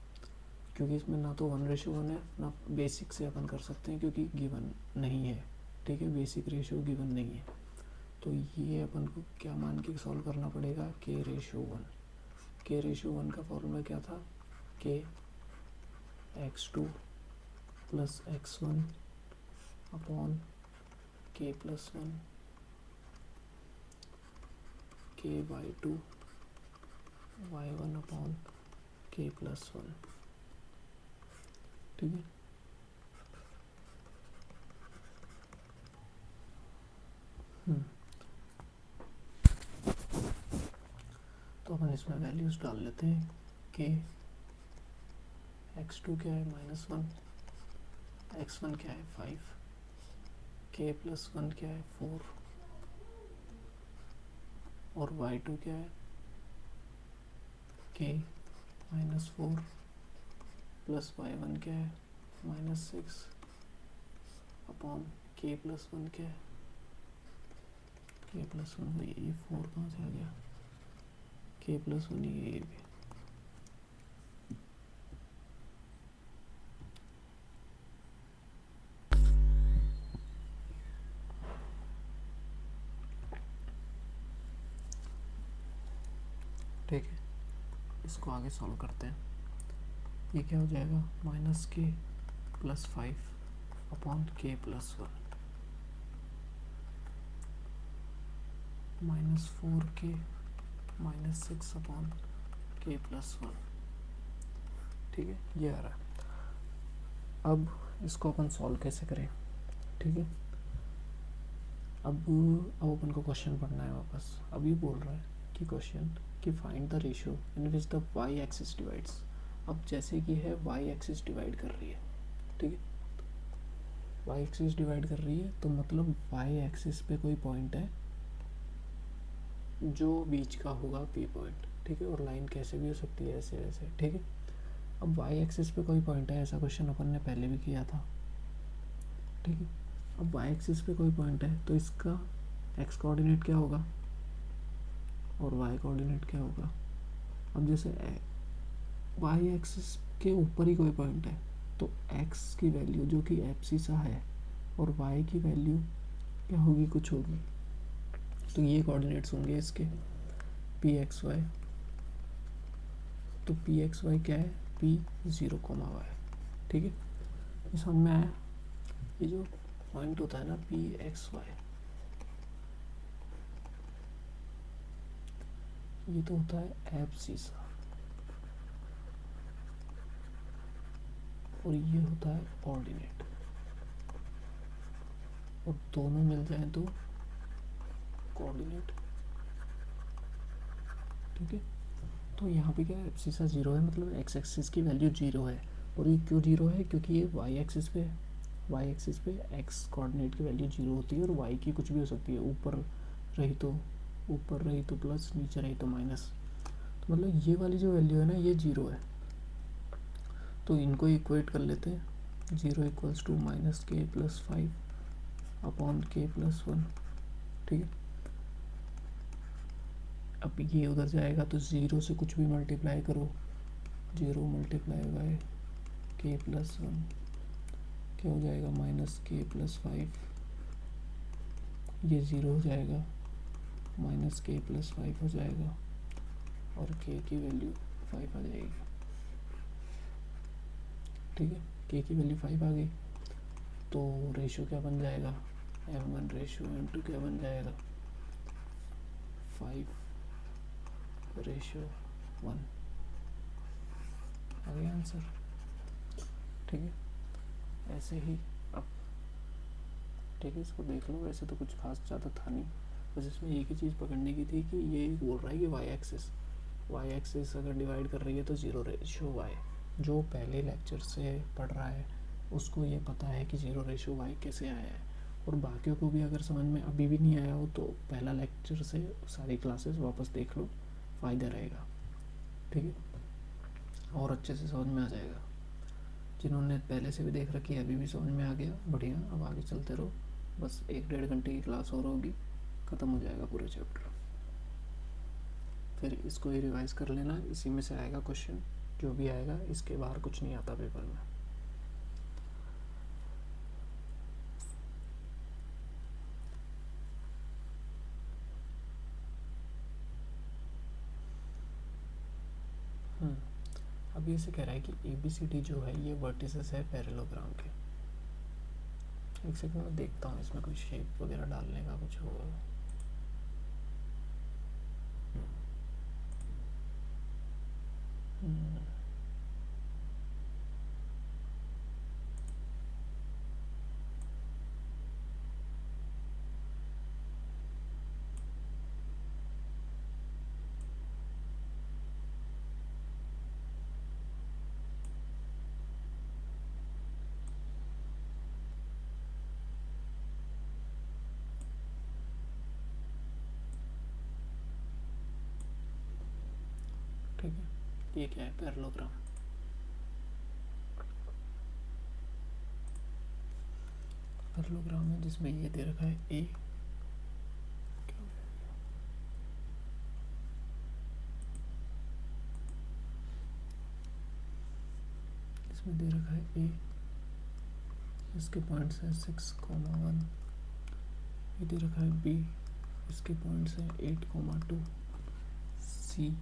क्योंकि इसमें ना तो 1:1 है, ना बेसिक से अपन कर सकते हैं क्योंकि गिवन नहीं है। ठीक है, बेसिक रेशियो गिवन नहीं है, तो ये अपन को क्या मान के सॉल्व करना पड़ेगा? k/1। k/1 का फॉर्मूला क्या था? k x2 + x1 upon k+1 k/2 y1 upon k+1। ठीक है, तो अपन इसमें वैल्यूज डाल लेते हैं। k x2 क्या है? -1, x1 क्या है? 5, k+1 क्या है? 4, और y2 क्या है? k -4 प्लस y1 क्या है? -6 अपॉन k+1 क्या है? k+1 भाई ये 4 कहाँ से आ गया? k+1 ये भी। ठीक है, इसको आगे सॉल्व करते हैं। ये क्या हो जाएगा? -k + 5 upon k+1 -4k -6 upon k+1। ठीक है, ये आ रहा है। अब इसको अपन सॉल्व कैसे करें? ठीक है, अब अपन को क्वेश्चन पढ़ना है वापस। अब ये बोल रहा है कि क्वेश्चन कि find the ratio in which the y axis divides. अब जैसे कि है वाई एक्सिस डिवाइड कर रही है, ठीक है, वाई एक्सिस डिवाइड कर रही है, तो मतलब वाई एक्सिस पे कोई पॉइंट है जो बीच का होगा पी पॉइंट। ठीक है, और लाइन कैसे भी हो सकती है, ऐसे वैसे। ठीक है, अब वाई एक्सिस पे कोई पॉइंट है, ऐसा क्वेश्चन अपन ने पहले भी किया था। ठीक है, अब वाई एक्सिस पे कोई पॉइंट है तो इसका एक्स कोऑर्डिनेट क्या होगा और वाई कोऑर्डिनेट क्या होगा? अब जैसे वाई एक्सिस के ऊपर ही कोई पॉइंट है तो एक्स की वैल्यू जो कि एब्सिसा है और वाई की वैल्यू क्या होगी? कुछ होगी। तो ये कोऑर्डिनेट्स होंगे इसके पी एक्स वाई। तो पी एक्स वाई क्या है? p0, ठीक है, ये समझ में आया? ये जो पॉइंट होता है ना पी एक्स वाई, ये तो होता है एब्सिसा और ये होता है ऑर्डिनेट, और दोनों मिल जाए तो कोऑर्डिनेट। ठीक है, तो यहाँ पे क्या है? एब्सिसा 0 है, मतलब एक्स एक्सिस की वैल्यू 0 है। और ये क्यों 0 है? क्योंकि ये वाई एक्सिस पे है। वाई एक्सिस पे एक्स कोऑर्डिनेट की वैल्यू 0 होती है और वाई की कुछ भी हो सकती है, ऊपर रही तो ऊपर, रही तो प्लस, नीचे रही तो माइनस। मतलब ये वाली जो वैल्यू है ना ये 0 है, तो इनको इक्वेट कर लेते हैं। 0 इक्वल्स टू माइनस के प्लस 5 अपॉन के प्लस 1, ठीक है। अब ये उधर जाएगा तो 0 से कुछ भी मल्टीप्लाई करो, 0 मल्टीप्लाई बाय के प्लस 1 क्या हो जाएगा, माइनस के प्लस 5, ये 0 हो जाएगा, माइनस के प्लस 5 हो जाएगा और के की वैल्यू 5 आ जाएगी, ठीक है। के की वैल्यू 5 आ गई तो रेशो क्या बन जाएगा, m1 रेशो m2 क्या बन जाएगा, 5 रेशो 1 आ गया आंसर, ठीक है। ऐसे ही अब ठीक है, इसको देख लो, वैसे तो कुछ खास ज़्यादा था नहीं, बस इसमें एक ही चीज़ पकड़ने की थी कि ये बोल रहा है कि वाई एक्सिस अगर डिवाइड कर रही है तो 0 रेशो वाई। जो पहले लेक्चर से पढ़ रहा है उसको ये पता है कि 0 रेशो वाई कैसे आया है, और बाकियों को भी अगर समझ में अभी भी नहीं आया हो तो पहला लेक्चर से सारी क्लासेस वापस देख लो, फ़ायदा रहेगा, ठीक है, और अच्छे से समझ में आ जाएगा। जिन्होंने पहले से भी देख रखी है अभी भी समझ में आ गया, बढ़िया। अब आगे चलते रहो, बस 1-1.5 घंटे की क्लास और होगी, ख़त्म हो जाएगा पूरा चैप्टर। फिर इसको ही रिवाइज़ कर लेना, इसी में से आएगा क्वेश्चन, जो भी आएगा, इसके बाहर कुछ नहीं आता पेपर में। अभी इसे कह रहा है कि ABCD जो है ये वर्टिसेस है पैरेललोग्राम के। एक सेकंड में देखता हूँ इसमें कोई शेप वगैरह डालने का कुछ होगा। ठीक है, ये क्या है, पैरेललोग्राम। पैरेललोग्राम है जिसमें ये दे रखा है ए, इसमें दे रखा है ए, इसके पॉइंट्स हैं 6,1, ये दे रखा है बी, इसके पॉइंट्स हैं 8,2, सी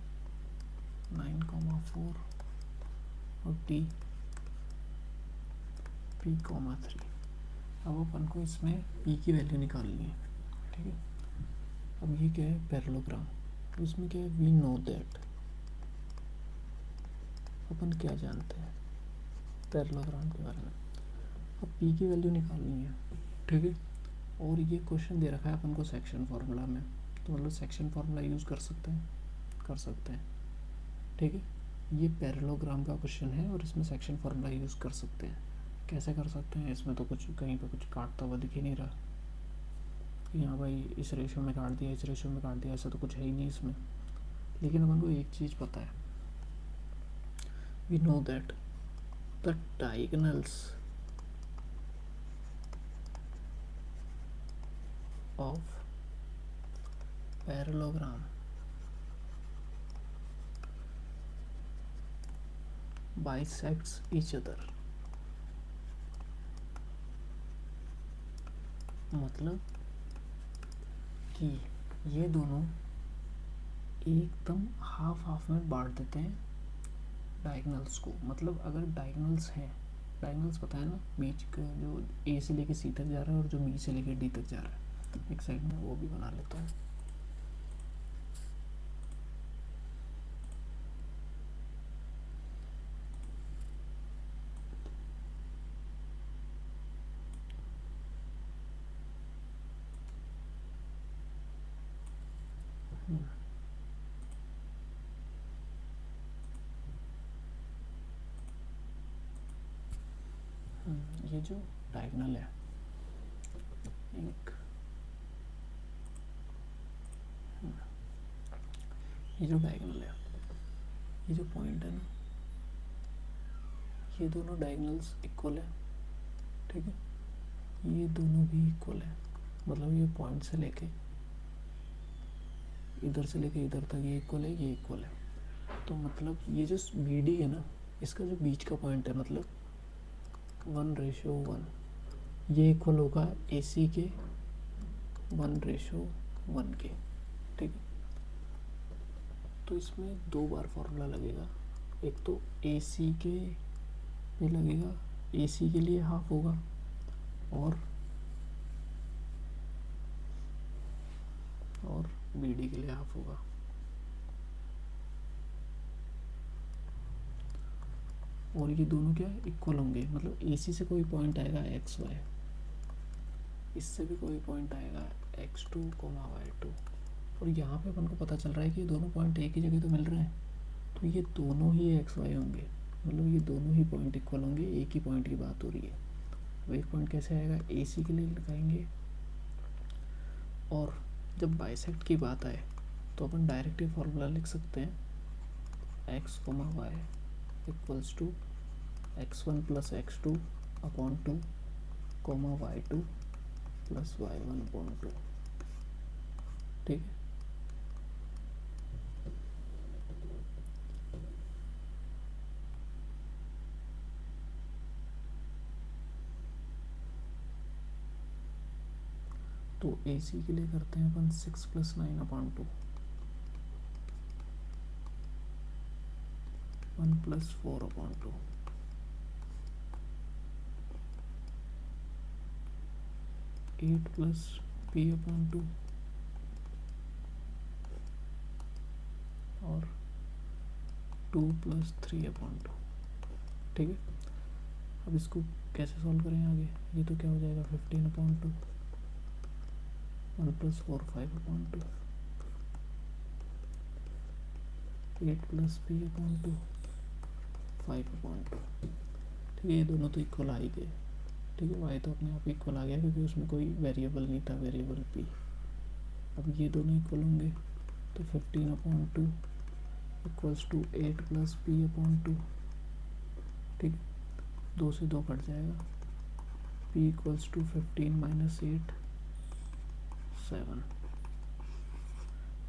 9,4 और डी P,3। अब अपन को इसमें P की वैल्यू निकालनी है, ठीक है। अब ये क्या है, पैरेललोग्राम, तो इसमें क्या है, वी नो दैट, अपन क्या जानते हैं पैरेललोग्राम के बारे में। अब P की वैल्यू निकालनी है, ठीक है। और ये क्वेश्चन दे रखा है अपन को सेक्शन फार्मूला में, तो मतलब सेक्शन फार्मूला यूज़ कर सकते हैं, ठीक है। ये पैरेललोग्राम का क्वेश्चन है और इसमें सेक्शन फार्मूला यूज़ कर सकते हैं। कैसे कर सकते हैं, इसमें तो कुछ कहीं पे कुछ काटता हुआ दिख ही नहीं रहा कि हाँ भाई इस रेशो में काट दिया, इस रेशो में काट दिया, ऐसा तो कुछ है ही नहीं इसमें। लेकिन अपन को एक चीज़ पता है, we know that the diagonals of parallelogram bisects each other। मतलब कि ये दोनों एकदम हाफ हाफ में बांट देते हैं डायगोनल्स को। मतलब अगर डायगोनल्स हैं, डायगोनल्स पता है ना, बीच का जो ए से लेके सी तक जा रहा है और जो बी से लेके डी तक जा रहा है, एक साइड में वो भी बना लेता हूँ। ये जो डायगोनल है, ये जो डायगोनल है ये जो पॉइंट है ना, ये दोनों डायगोनल्स इक्वल है, ठीक है, ये दोनों भी इक्वल है, मतलब ये पॉइंट से लेके इधर से लेके इधर तक ये इक्वल है, ये इक्वल है। तो मतलब ये जो बी डी है ना, इसका जो बीच का पॉइंट है, मतलब 1:1, ये इक्वल होगा ए सी के 1:1 के, ठीक है। तो इसमें 2 बार फॉर्मूला लगेगा, एक तो ए सी के पे लगेगा, ए सी के लिए हाफ होगा, और बी डी के लिए हाफ होगा। और ये दोनों क्या इक्वल होंगे, मतलब ए सी से कोई पॉइंट आएगा एक्स वाई, इससे भी कोई पॉइंट आएगा x2, y2, और यहाँ पे अपन को पता चल रहा है कि ये दोनों पॉइंट एक ही जगह तो मिल रहे हैं, तो ये दोनों ही एक्स वाई होंगे, मतलब ये दोनों ही पॉइंट इक्वल होंगे, एक ही पॉइंट की बात हो रही है। अब एक पॉइंट कैसे आएगा, ए सी के लिए लगाएंगे, और जब बाइसेक्ट की बात आए तो अपन डायरेक्ट ही फॉर्मूला लिख सकते हैं, x, y equals to x1 plus x2 upon 2, y2 plus y1 upon 2, ठीक है। तो ए सी के लिए करते हैं अपन 6 + 9 अपॉन 2, 1 + 4 अपॉन 2, 8 + p अपॉन 2, और 2 + 3 अपॉन 2, ठीक है। अब इसको कैसे सॉल्व करें आगे, ये तो क्या हो जाएगा 15 upon 2, 1 + 4 5 upon 2, 8 + p upon 2, 5 upon 2, ठीक है। ये दोनों तो इक्वल आ ही गए, ठीक है, y तो अपने आप इक्वल आ गया क्योंकि उसमें कोई वेरिएबल नहीं था, वेरिएबल p। अब ये दोनों इक्वल होंगे, तो 15 upon 2 equals to 8 + p upon 2, ठीक है, 2 से 2 कट जाएगा, p इक्वल्स टू 15 - 8 7,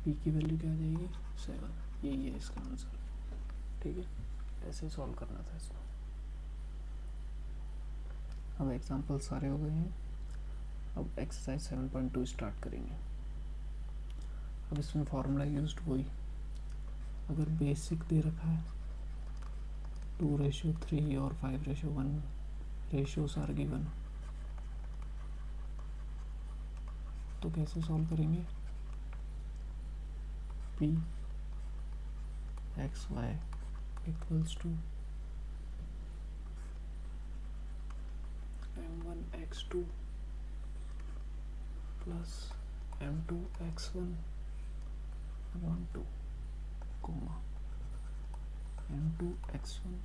p की वैल्यू क्या आ जाएगी 7, यही है इसका आंसर, ठीक है। ऐसे सॉल्व करना था इसको। अब एग्जाम्पल सारे हो गए हैं, अब एक्सरसाइज 7.2 स्टार्ट करेंगे। अब इसमें फार्मूला यूज्ड वही, अगर बेसिक दे रखा है 2:3 और 5:1 रेशियोज आर गिवन, तो कैसे सॉल्व करेंगे, p x y equals to m1 x2 plus m2 x1 upon 2, m2 x1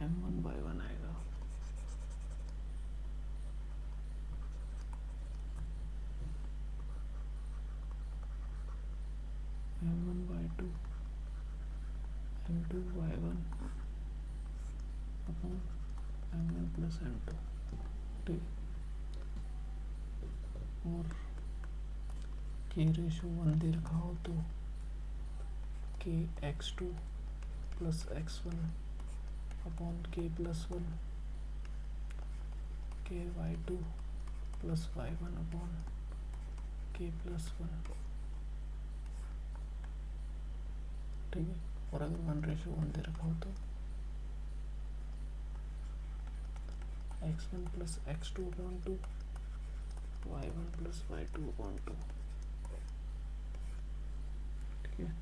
m1/1 आएगा, m1/2 m2/1 upon m1 plus m2, ठीक। और k/1 दे रखा हो तो k x2 plus x1 upon k + 1, k y2 plus y1 upon k + 1, ठीक है। और अगर 1:1 दे रखा हो तो x1 plus x2 upon 2, y1 plus y2 upon 2, ठीक है।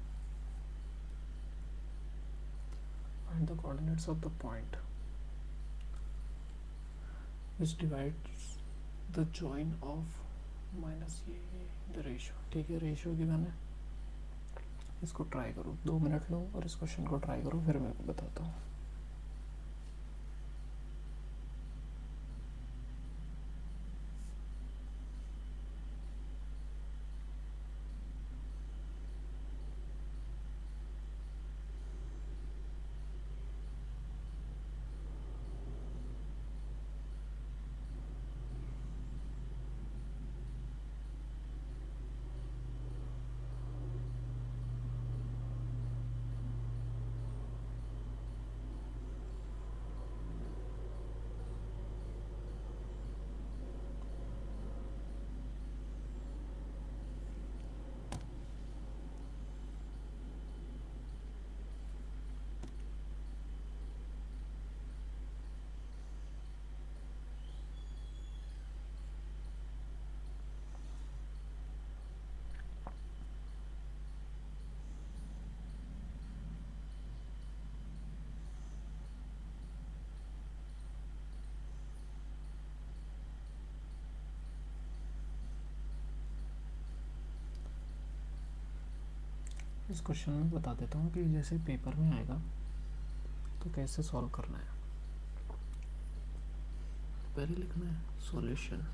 Find the coordinates of the point which divides the join of minus ये the ratio, ठीक है। रेशियो की मैंने इसको ट्राई करो, 2 मिनट लो और इस क्वेश्चन को ट्राई करो, फिर मैं बताता हूँ। इस क्वेश्चन में बता देता हूँ कि जैसे पेपर में आएगा तो कैसे सॉल्व करना है। पहले लिखना है सॉल्यूशन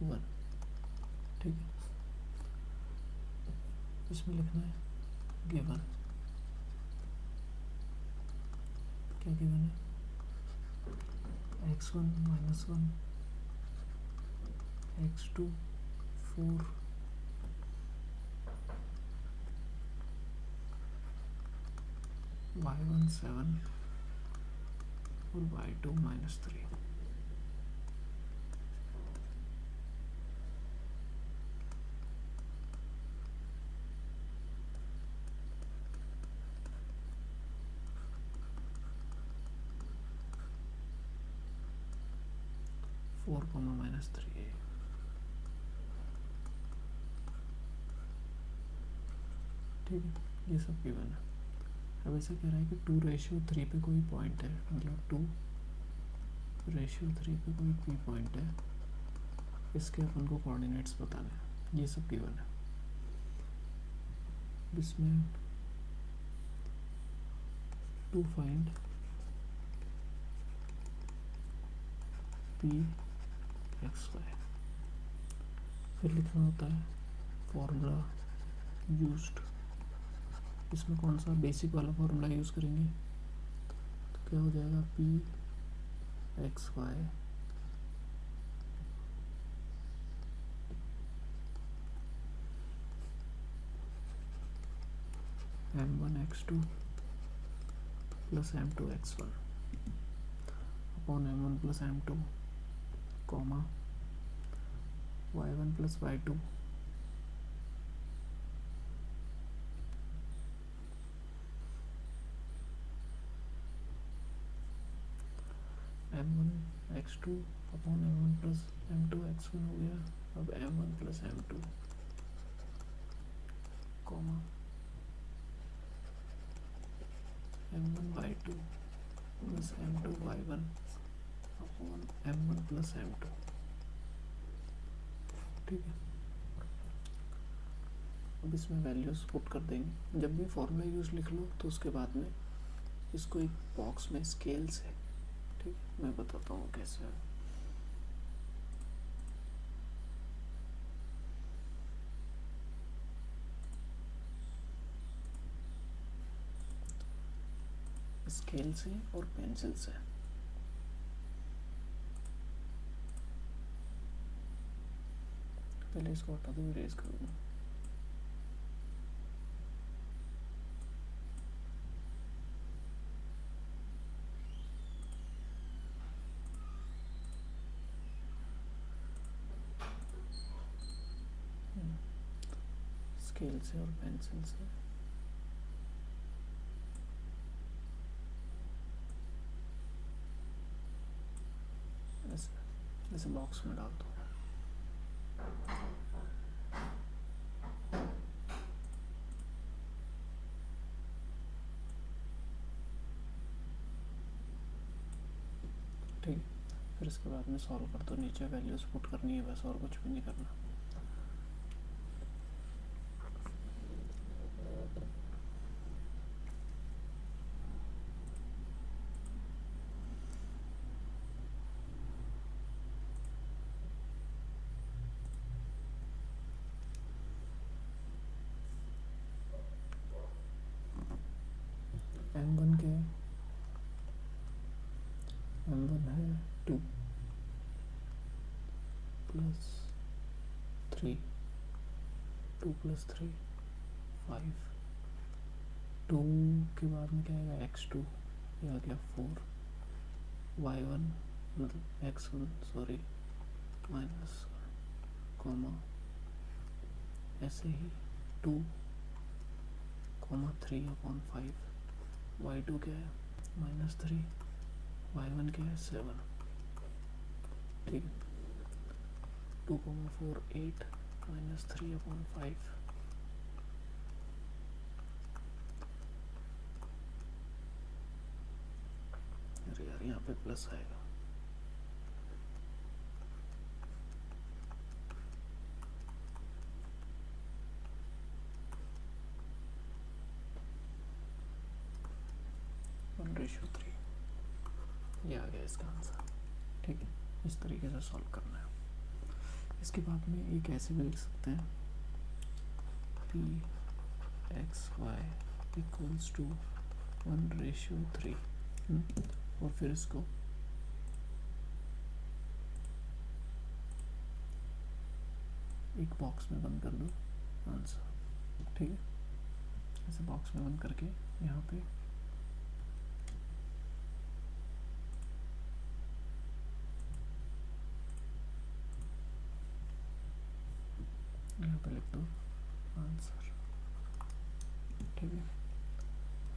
1, ठीक है। इसमें लिखना है गिवन, क्या गिवन है, x1 -1 x2 4 y1 7 और y2 -3। -3 ठीक है, ये सब गिवन है। अब ऐसा कह रहा है कि 2:3 पे कोई पॉइंट है, मतलब 2:3 पे कोई पी पॉइंट है, इसके अपन को कोऑर्डिनेट्स बताने हैं, ये सब गिवन है। इसमें to find p x y, फिर लिखना होता है फॉर्मूला यूज्ड। इसमें कौन सा बेसिक वाला फॉर्मूला यूज़ करेंगे, तो क्या हो जाएगा p x y m1 x2 plus m2 x1 upon m1 plus m2 comma y1 plus y2 m1 x2 upon m1 plus m2 x1 हो गया। अब m1 plus m2 comma m1 y2 plus m2 y1 upon m1 plus m2, ठीक है। अब इसमें values put कर देंगे। जब भी फॉर्मूला यूज लिख लो तो उसके बाद में इसको एक बॉक्स में स्केल से, ठीक है, मैं बताता हूँ कैसे है। स्केल से और पेंसिल से पहले इसको हटा दो, इरेज कर दूँ। स्केल से और पेंसिल से ऐसे बॉक्स में डाल दो। ठीक, फिर इसके बाद में सॉल्व कर दो। नीचे वैल्यूज पुट करनी है बस, और कुछ भी नहीं करना। m1 के m1 है 2 प्लस 3, 2 प्लस 3 5, 2 के बाद में क्या आएगा x2, ये आ गया 4, y1 मतलब x1 सॉरी माइनस कॉमा ऐसे ही 2 कॉमा 3 अपॉन 5, y2 क्या है -3, y1 क्या है 7, ठीक है। 2 4 8 -3 अपॉन 5, अरे यार यहाँ पे प्लस आएगा, 1:3, ये आ गया इसका आंसर। ठीक है, इस तरीके से सॉल्व करना है। इसके बाद में एक ऐसे भी लिख सकते हैं p x y equals to 1:3, और फिर इसको एक बॉक्स में बंद कर दो आंसर। ठीक है, ऐसे बॉक्स में बंद करके यहाँ पे लिख दो आंसर। ठीक है,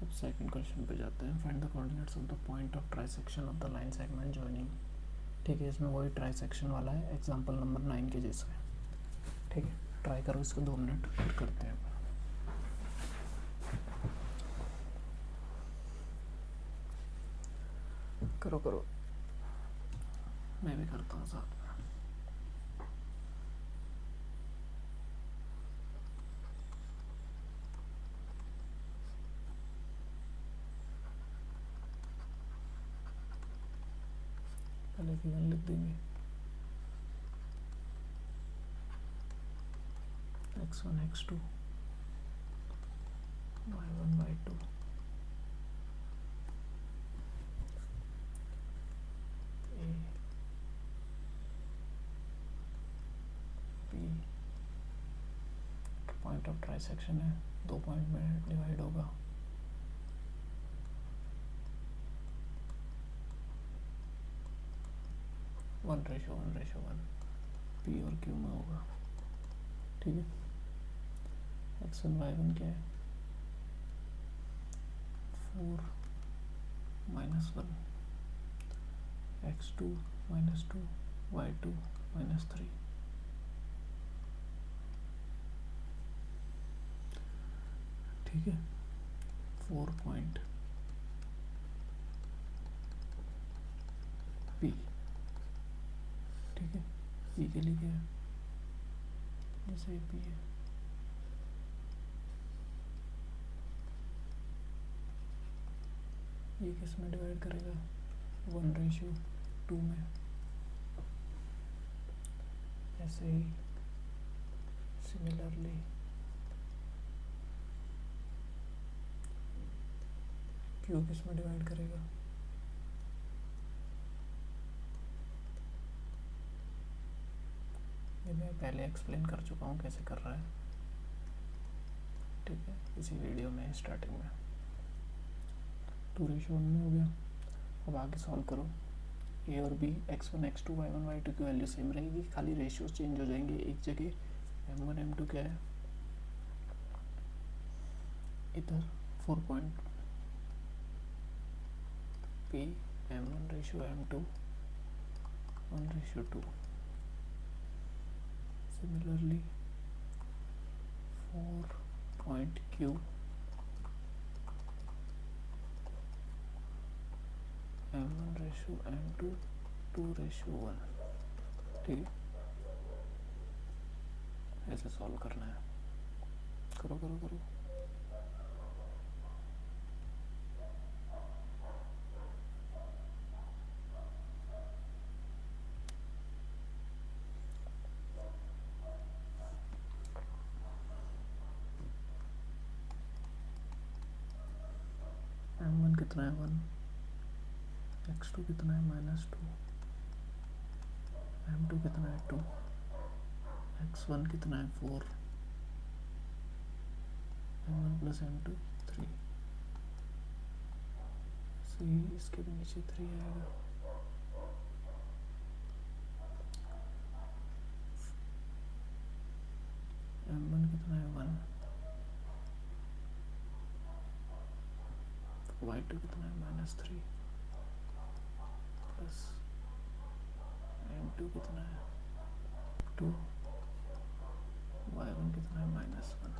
अब सेकंड क्वेश्चन पे जाते हैं। Find the coordinates of the point of trisection of the line segment joining. ठीक है, इसमें वही ट्राइसेक्शन वाला है, एग्जांपल नंबर 9 के जैसा है। ठीक है, ट्राई करो इसको 2 मिनट, फिर करते हैं। करो करो, मैं भी करता हूँ साथ में। पहले गिवन लिख देंगे x1 x2 y1 y2 a b। Point of trisection है, 2 पॉइंट में डिवाइड होगा। वन रेशो वन पी और क्यू में होगा। ठीक है, x1 y1 क्या है 4 -1, x2 -2 y2 -3। ठीक है, 4 पॉइंट पी। ठीक है, पी के लिए क्या है, जैसे पी है ये किस में डिवाइड करेगा 1:2 में। ऐसे ही सिमिलरली क्यू किस में डिवाइड करेगा, ये मैं पहले एक्सप्लेन कर चुका हूँ कैसे कर रहा है। ठीक है, इसी वीडियो में स्टार्टिंग में 2:1 में हो गया। अब आगे सॉल्व करो। ए और B x1 x2 y1 y2 की वैल्यू सेम रहेगी, खाली रेशियोज चेंज हो जाएंगे। एक जगह m1 m2 क्या है, इधर 4 point p m1:m2 1:2। Similarly 4 point q m1:m2 2:1। ठीक है, ऐसे सॉल्व करना है। करो करो करो। m1 कितना है 1, x2 कितना है -2, m2 कितना है 2, x1 कितना है 4, m1 + m2 3। सी इसके भी नीचे 3 आएगा। m1 कितना है 1, y2 कितना है -3 प्लस m2 कितना है 2, y1 कितना है -1।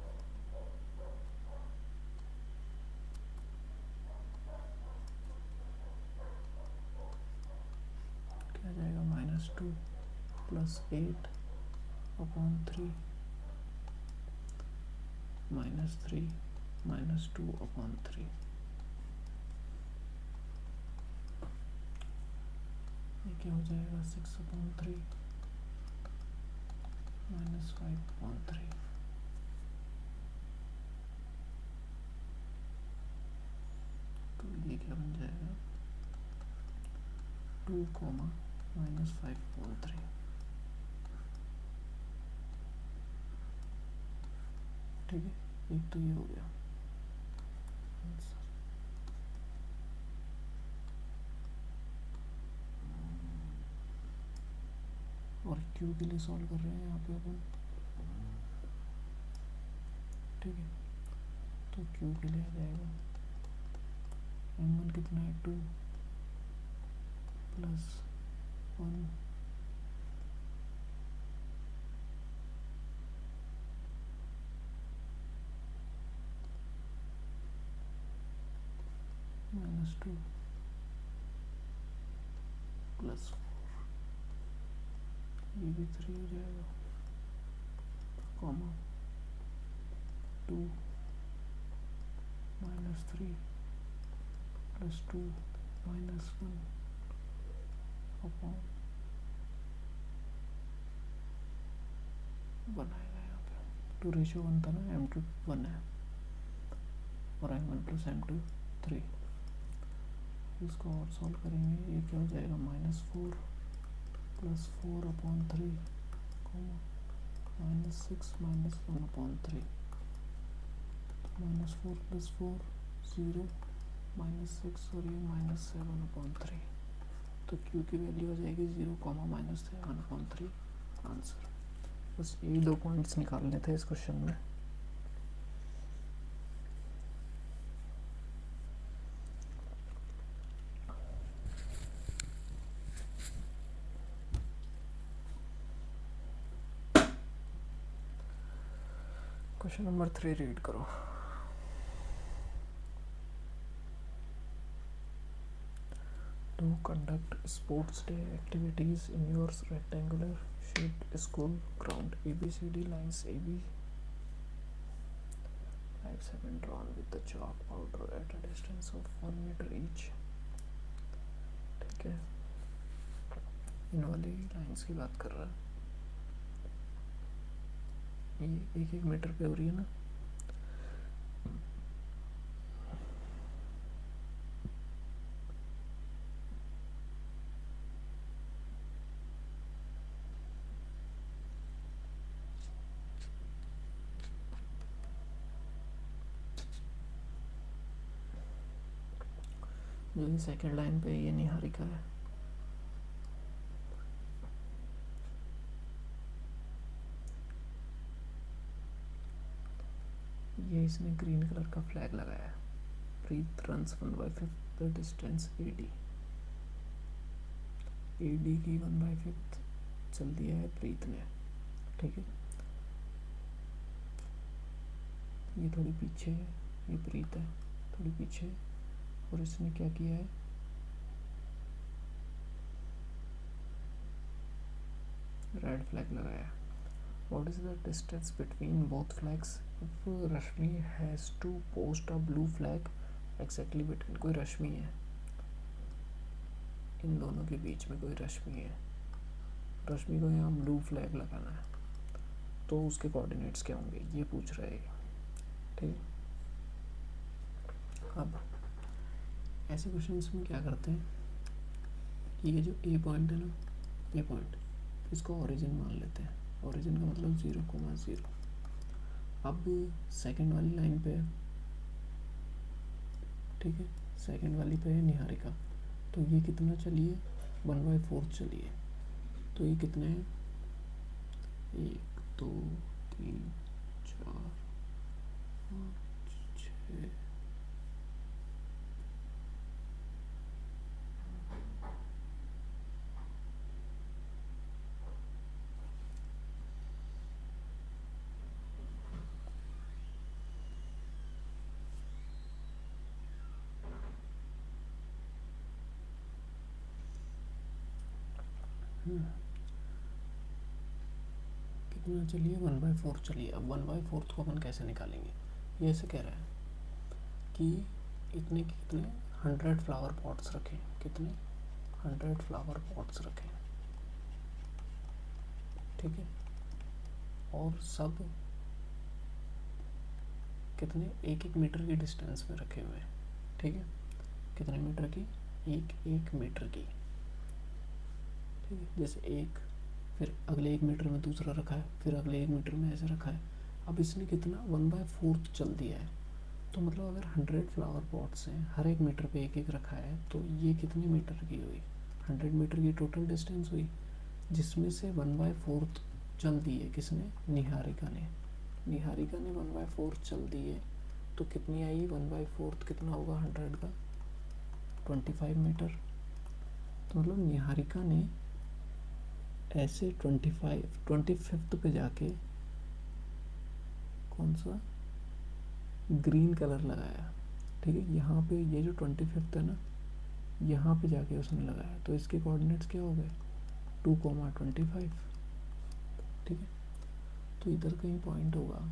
क्या जाएगा -2 + 8/3 -3 -2/3। क्या हो जाएगा 6/3 -5/3। तो ये क्या बन जाएगा 2, -5/3। ठीक है, एक तो ये हो गया आंसर। और क्यू के लिए सॉल्व कर रहे हैं यहाँ पे अपन। ठीक है, तो क्यू के लिए आ जाएगा m1 कितना है 2 + 1 -2 + 4, ये भी 3 हो जाएगा, कॉमा 2 -3 + 2 -1 अपॉन बनाएगा यहाँ पे 2:1 था ना, m2 1 है और m1 + m2 3। इसको और सॉल्व करेंगे, ये क्या हो जाएगा -4 + 4/3 -6 -1/3। -4 + 4 0 -6 और ये -7/3। तो Q की वैल्यू हो जाएगी 0, -7/3 आंसर। बस यही 2 पॉइंट्स निकालने थे इस क्वेश्चन में। क्वेश्चन नंबर 3 रीड करो। To conduct sports day activities in your rectangular shaped school ground, ABCD lines AB lives have been drawn with the chalk powder at a distance of 1 meter each। ठीक है, इन वाली lines की बात कर रहा है, ये 1-1 मीटर पे हो रही है ना। जो सेकेंड लाइन पे ये निहारिका है, ये इसने ग्रीन कलर का फ्लैग लगाया है। प्रीत रन्स 1/5 द डिस्टेंस AD की 1/5 चल दिया है प्रीत ने। ठीक है, ये थोड़ी पीछे है, ये प्रीत है थोड़ी पीछे, और इसने क्या किया है, रेड फ्लैग लगाया है। What is the distance between both flags? If Rashmi has to post a blue flag exactly between, कोई रश्मि है, इन दोनों के बीच में कोई रश्मि है, रश्मि को यहाँ ब्लू फ्लैग लगाना है, तो उसके कोऑर्डिनेट्स क्या होंगे ये पूछ रहे हैं। ठीक है, अब ऐसे क्वेश्चंस में क्या करते हैं, ये जो ए पॉइंट है ना, ये पॉइंट, इसको ओरिजिन मान लेते हैं। ओरिजिन का मतलब 0,0। अब सेकंड वाली लाइन पे, ठीक है, सेकंड वाली पे है निहारिका, तो ये कितना चलिए 1/4 चलिए, तो ये कितने हैं 1 2 3 4 5 6 कितना चलिए 1/4 चलिए। अब 1/4 को अपन कैसे निकालेंगे, ये ऐसे कह रहा है कि इतने कितने 100 फ्लावर पॉट्स रखें, कितने 100 फ्लावर पॉट्स रखे, ठीक है, और सब कितने 1-1 मीटर की डिस्टेंस में रखे हुए हैं, ठीक है, कितने मीटर की, 1-1 मीटर की, ठीक है, जैसे एक, फिर अगले 1 मीटर में दूसरा रखा है, फिर अगले 1 मीटर में ऐसे रखा है। अब इसने कितना 1/4 चल दिया है, तो मतलब अगर 100 फ्लावर पॉट्स हैं, हर 1 मीटर पे 1-1 रखा है, तो ये कितने मीटर की हुई, 100 मीटर की टोटल डिस्टेंस हुई, जिसमें से 1/4 चल दी है किसने, निहारिका ने। निहारिका ने 1/4 चल दी है, तो कितनी आई 1/4 कितना होगा 100 का, 25 मीटर। तो मतलब निहारिका ने ऐसे 25 पे जाके कौन सा ग्रीन कलर लगाया, ठीक है, यहाँ पे ये जो 25 है ना, यहाँ पे जाके उसने लगाया, तो इसके कोऑर्डिनेट्स क्या हो गए 2,25, ठीक है। तो इधर कहीं पॉइंट होगा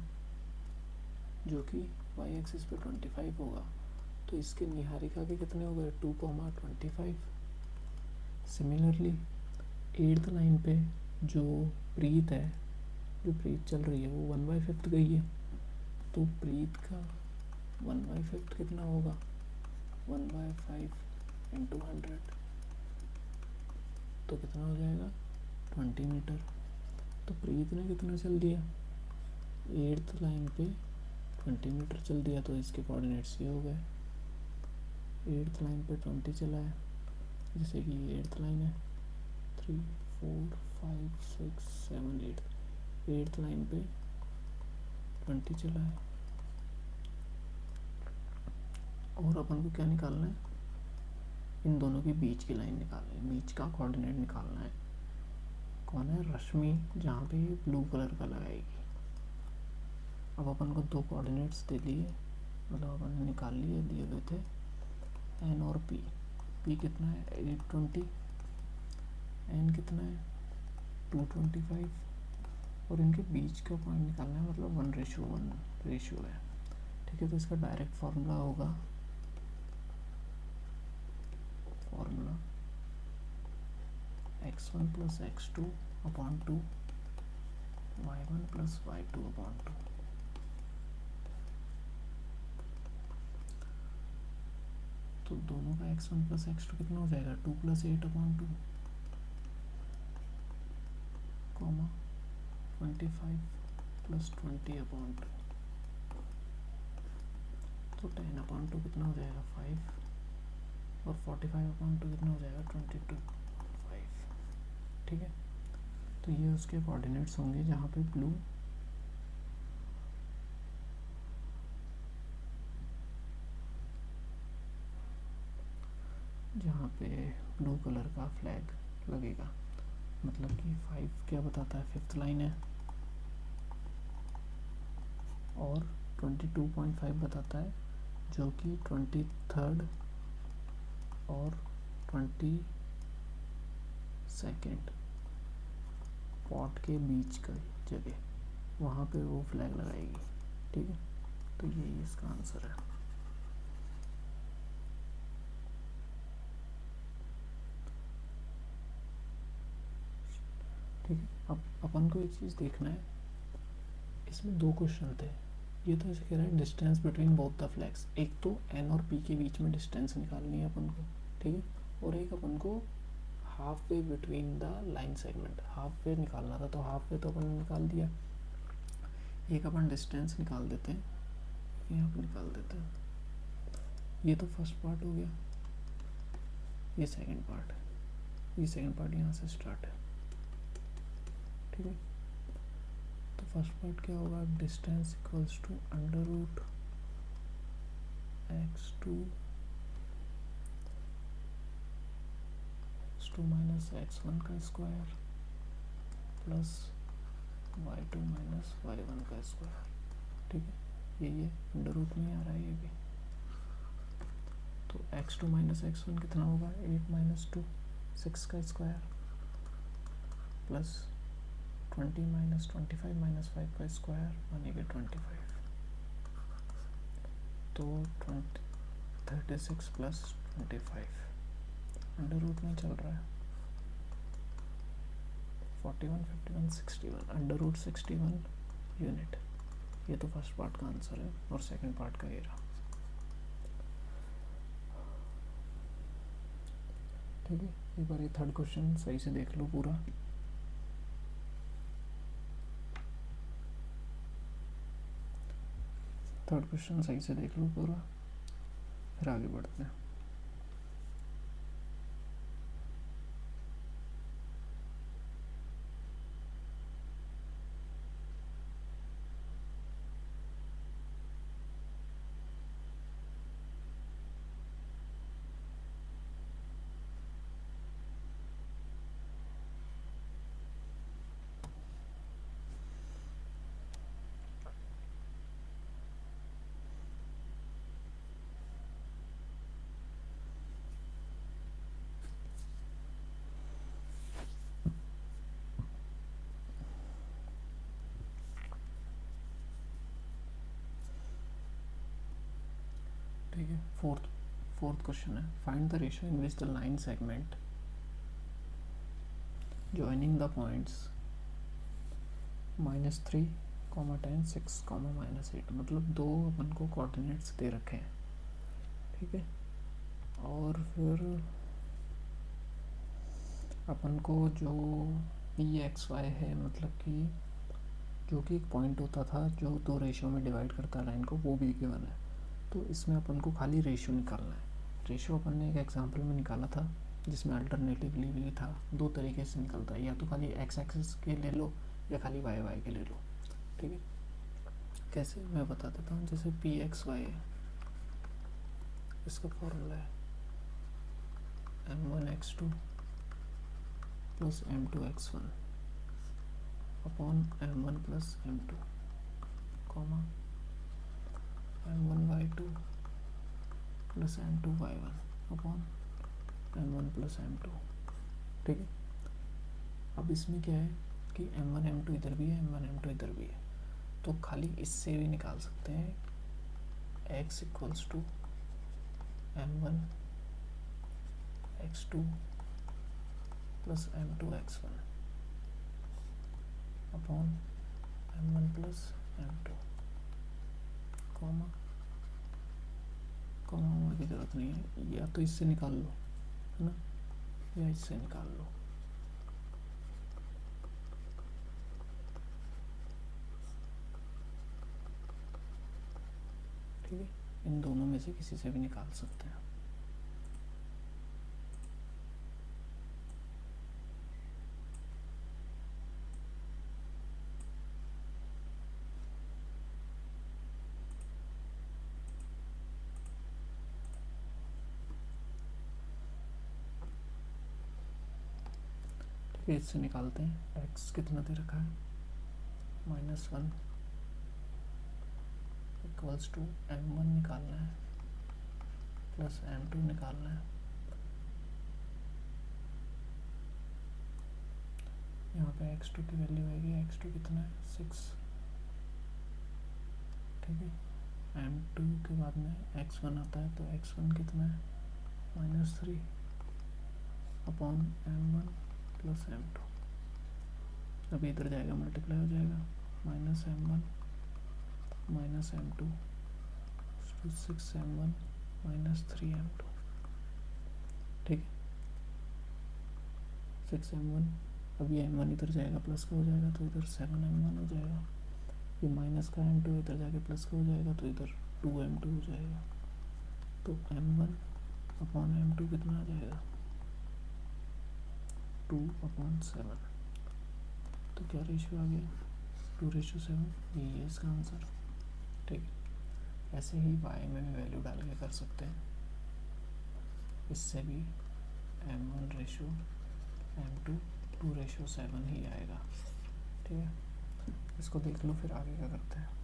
जो कि वाई एक्सिस पे 25 होगा, तो इसके निहारिका के कितने हो गए 2,25। सिमिलरली 8th लाइन पे जो प्रीत है, जो प्रीत चल रही है, वो 1/5 गई है, तो प्रीत का 1/5 कितना होगा 1/5 इंटू 100, तो कितना हो जाएगा 20 मीटर। तो प्रीत ने कितना चल दिया 8th लाइन पे 20 मीटर चल दिया, तो इसके कोऑर्डिनेट्स ये हो गए, 8th लाइन पे 20 चला है, जैसे कि 8th लाइन है 3 4 5 6 7 8th लाइन पे 20 चला है। और अपन को क्या निकालना है, इन दोनों के बीच की लाइन निकालनी है, बीच का कोऑर्डिनेट निकालना है, कौन है रश्मि, जहाँ पे ब्लू कलर का लगाएगी। अब अपन को 2 कोऑर्डिनेट्स दे दिए, मतलब अपन ने निकाल लिए, दिए हुए थे एन और पी। पी कितना है 820, एन कितना है 225, और इनके बीच का पॉइंट निकालना है, मतलब 1:1 रेशियो है, ठीक है। तो इसका डायरेक्ट फार्मूला होगा, formula x1 + x2/2 y1 + y2/2। तो दोनों का x1 + x2 कितना हो जाएगा 2 + 8/2, 25 + 20/2, तो 10/2 कितना हो जाएगा 5, और 45/2 कितना हो जाएगा 22/5, ठीक है। तो ये उसके कोऑर्डिनेट्स होंगे, जहाँ पे ब्लू कलर का फ्लैग लगेगा, मतलब कि 5 क्या बताता है 5th लाइन है, और 22.5 बताता है जो कि 23rd और 22nd पॉट के बीच का जगह, वहाँ पे वो फ्लैग लगाएगी, ठीक है। तो यही इसका आंसर है। ठीक है, अब अपन को एक चीज़ देखना है, इसमें 2 क्वेश्चन थे। ये तो ऐसे कह रहा है distance between both the flags, एक तो एन और पी के बीच में डिस्टेंस निकालनी है अपन को, ठीक है, और एक अपन को half way between the line segment, half way निकालना था, तो हाफ वे तो अपन ने निकाल दिया। एक अपन डिस्टेंस निकाल देते हैं, यहाँ पर निकाल देते हैं। ये तो फर्स्ट पार्ट हो गया, ये सेकंड पार्ट है, ये सेकंड पार्ट यहाँ से स्टार्ट है, ठीक है। तो फर्स्ट पार्ट क्या होगा, distance equals to √x2 - x1 का स्क्वायर प्लस y2 - y1 का स्क्वायर, ठीक है। ये √ में आ रहा है ये भी। तो x2 - x1 कितना होगा 8 - 2 6 का स्क्वायर प्लस 20 - 25 - 5 का स्क्वायर यानी कि 25, तो 36 + 25 अंडर रूट में चल रहा है 41, 51, 61, अंडर रूट 61 यूनिट। ये तो फर्स्ट पार्ट का आंसर है और सेकंड पार्ट का ये रहा। ठीक है, एक बार ये थर्ड क्वेश्चन सही से देख लो पूरा। थर्ड क्वेश्चन सही से देख लो पूरा, फिर आगे बढ़ते हैं। ठीक है, फोर्थ क्वेश्चन है, find the ratio in which the line segment joining the points -3, 10, 6, -8, मतलब दो अपन को कोऑर्डिनेट्स दे रखे हैं। ठीक है, और फिर अपन को जो PXY है, मतलब कि जो कि एक पॉइंट होता था जो दो रेशियो में डिवाइड करता है लाइन को, वो भी गिवन है। तो इसमें अपन को खाली रेशियो निकालना है। रेशियो अपन ने एक एग्जांपल में निकाला था जिसमें अल्टरनेटिवली भी था, दो तरीके से निकलता है, या तो खाली x एक्सिस के ले लो या खाली y के ले लो। ठीक है, कैसे मैं बता देता हूँ। जैसे PXY है, इसका फॉर्मूला है m1x2 plus m2x1 upon m1 plus m2 comma m1y2 plus m2y1 upon m1 plus m2। ठीक है, अब इसमें क्या है कि m1 m2 इधर भी है, m1 m2 इधर भी है, तो खाली इससे भी निकाल सकते हैं x equals to m1 x2 plus m2 x1 upon m1 plus m2 comma की ज़रूरत नहीं है, या तो इससे निकाल लो, है ना, या इससे निकाल लो। ठीक है, इन दोनों में से किसी से भी निकाल सकते हैं। ठीक है, इससे निकालते हैं। x कितना दे रखा है, -1 इक्वल्स टू m1 निकालना है प्लस m2 निकालना है। यहाँ पे x2 की वैल्यू आएगी, x2 कितना है 6। ठीक है, m2 के बाद में x1 आता है, तो x1 कितना है -3 अपॉन m1 प्लस m2। अभी इधर जाएगा, मल्टीप्लाई हो जाएगा, -m1 -m2 6m1 -3m2। ठीक है, 6m1, अभी m1 इधर जाएगा प्लस का हो जाएगा, तो इधर 7m1 हो जाएगा। ये माइनस का m2 इधर जाके प्लस का हो जाएगा, तो इधर 2m2 हो जाएगा। तो m1 अपॉन m2 कितना आ जाएगा 2/7। तो क्या रेशियो आ गया 2:7। यही है इसका आंसर। ठीक है, ऐसे ही y में भी वैल्यू डाल के कर सकते हैं। इससे भी m1 रेशियो m2 2:7 ही आएगा। ठीक है, इसको देख लो, फिर आगे क्या करते हैं।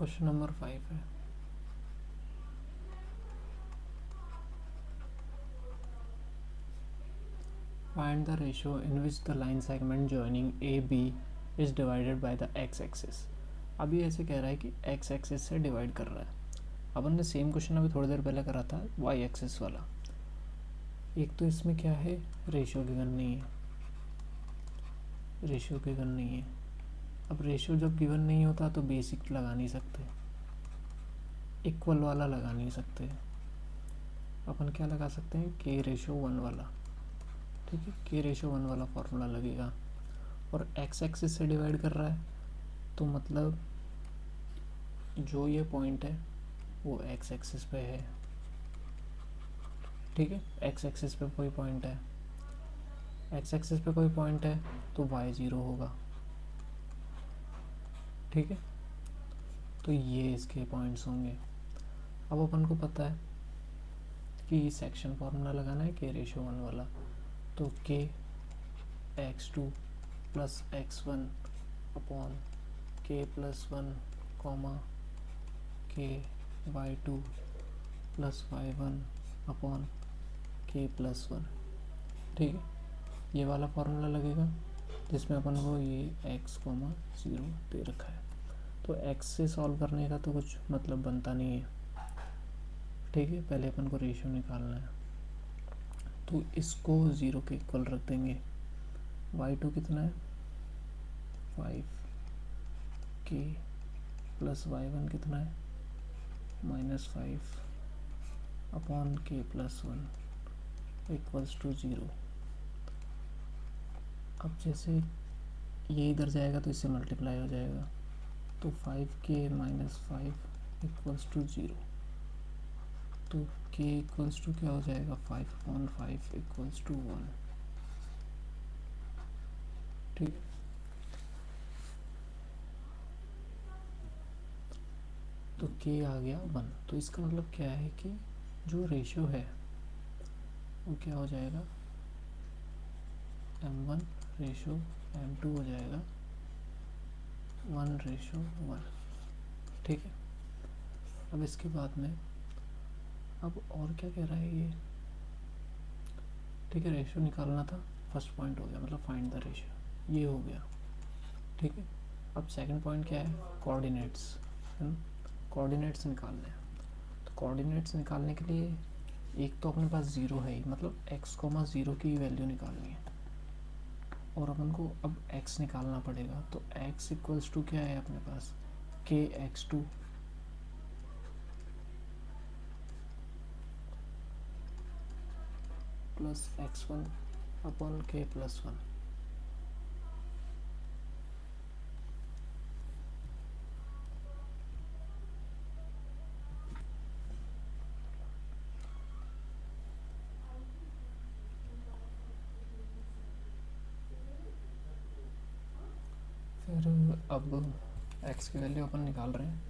क्वेश्चन नंबर 5 है, find the ratio in which the line segment joining A B is divided by the x axis. अभी ऐसे कह रहा है कि एक्स एक्सिस से डिवाइड कर रहा है। अपन ने सेम क्वेश्चन अभी थोड़ी देर पहले करा था वाई एक्सिस वाला। एक तो इसमें क्या है, रेशियो गिवन नहीं है, रेशियो गिवन नहीं है। अब रेशियो जब गिवन नहीं होता तो बेसिक लगा नहीं सकते, इक्वल वाला लगा नहीं सकते। अपन क्या लगा सकते हैं, के रेशियो 1 वाला। ठीक है, के रेशियो 1 वाला फॉर्मूला लगेगा। और एक्स एक्सिस से डिवाइड कर रहा है तो मतलब जो ये पॉइंट है वो एक्स एक्सिस पे है। ठीक है, एक्स एक्सिस पे कोई पॉइंट है, एक्स एक्सिस पे कोई पॉइंट है तो वाई 0 होगा। ठीक है, तो ये इसके पॉइंट्स होंगे। अब अपन को पता है कि सेक्शन फॉर्मूला लगाना है के रेशियो 1 वाला, तो के x2 प्लस x1 अपॉन के प्लस 1 कॉमा के y2 प्लस y1 अपॉन के प्लस 1। ठीक है, ये वाला फॉर्मूला लगेगा जिसमें अपन को ये x, 0 दे रखा है। तो x से सॉल्व करने का तो कुछ मतलब बनता नहीं है। ठीक है, पहले अपन को रेशियो निकालना है, तो इसको 0 के इक्वल रख देंगे। y2 कितना है 5, के प्लस y1 कितना है -5 अपॉन के प्लस 1 इक्वल्स टू 0। अब जैसे ये इधर जाएगा तो इससे मल्टीप्लाई हो जाएगा, तो 5k माइनस 5 इक्वल्स टू 0। तो k इक्वल्स टू क्या हो जाएगा 5/5 इक्वल्स टू 1। ठीक, तो k आ गया 1। तो इसका मतलब क्या है कि जो रेशियो है वो क्या हो जाएगा, m1 रेशियो m2 हो जाएगा 1:1। ठीक है, अब इसके बाद में अब और क्या कह रहा है ये। ठीक है, रेशियो निकालना था, फर्स्ट पॉइंट हो गया, मतलब फाइंड द रेशियो, ये हो गया। ठीक है, अब सेकंड पॉइंट क्या है, कोऑर्डिनेट्स है ना, कोऑर्डिनेट्स निकालने हैं। तो कोऑर्डिनेट्स निकालने के लिए एक तो अपने पास 0 है ही, मतलब x, 0 की वैल्यू निकालनी है, और अपन को अब x निकालना पड़ेगा। तो x इक्वल्स टू क्या है अपने पास, के x2 प्लस x1 अपॉन के प्लस 1। फिर अब x की वैल्यू अपन निकाल रहे हैं,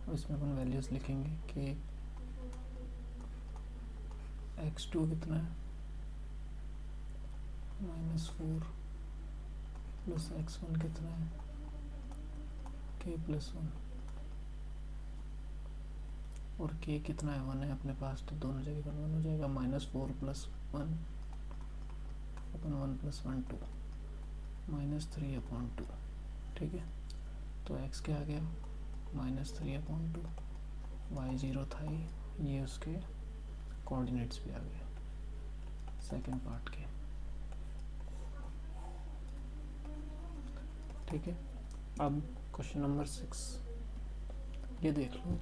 और इसमें अपन वैल्यूज़ लिखेंगे कि x2 कितना है -4 प्लस x1 कितना है k प्लस 1, और k कितना है 1 है अपने पास, तो दोनों जगह 1 हो जाएगा। -4 प्लस 1 अपन 1 प्लस 1 2 -3/2। ठीक है, तो x क्या आ गया -3/2, y 0 था ही, ये उसके कोऑर्डिनेट्स भी आ गए सेकंड पार्ट के। ठीक है, अब क्वेश्चन नंबर 6, ये देख लो,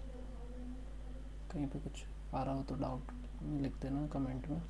कहीं पे कुछ आ रहा हो तो डाउट लिख देना कमेंट में।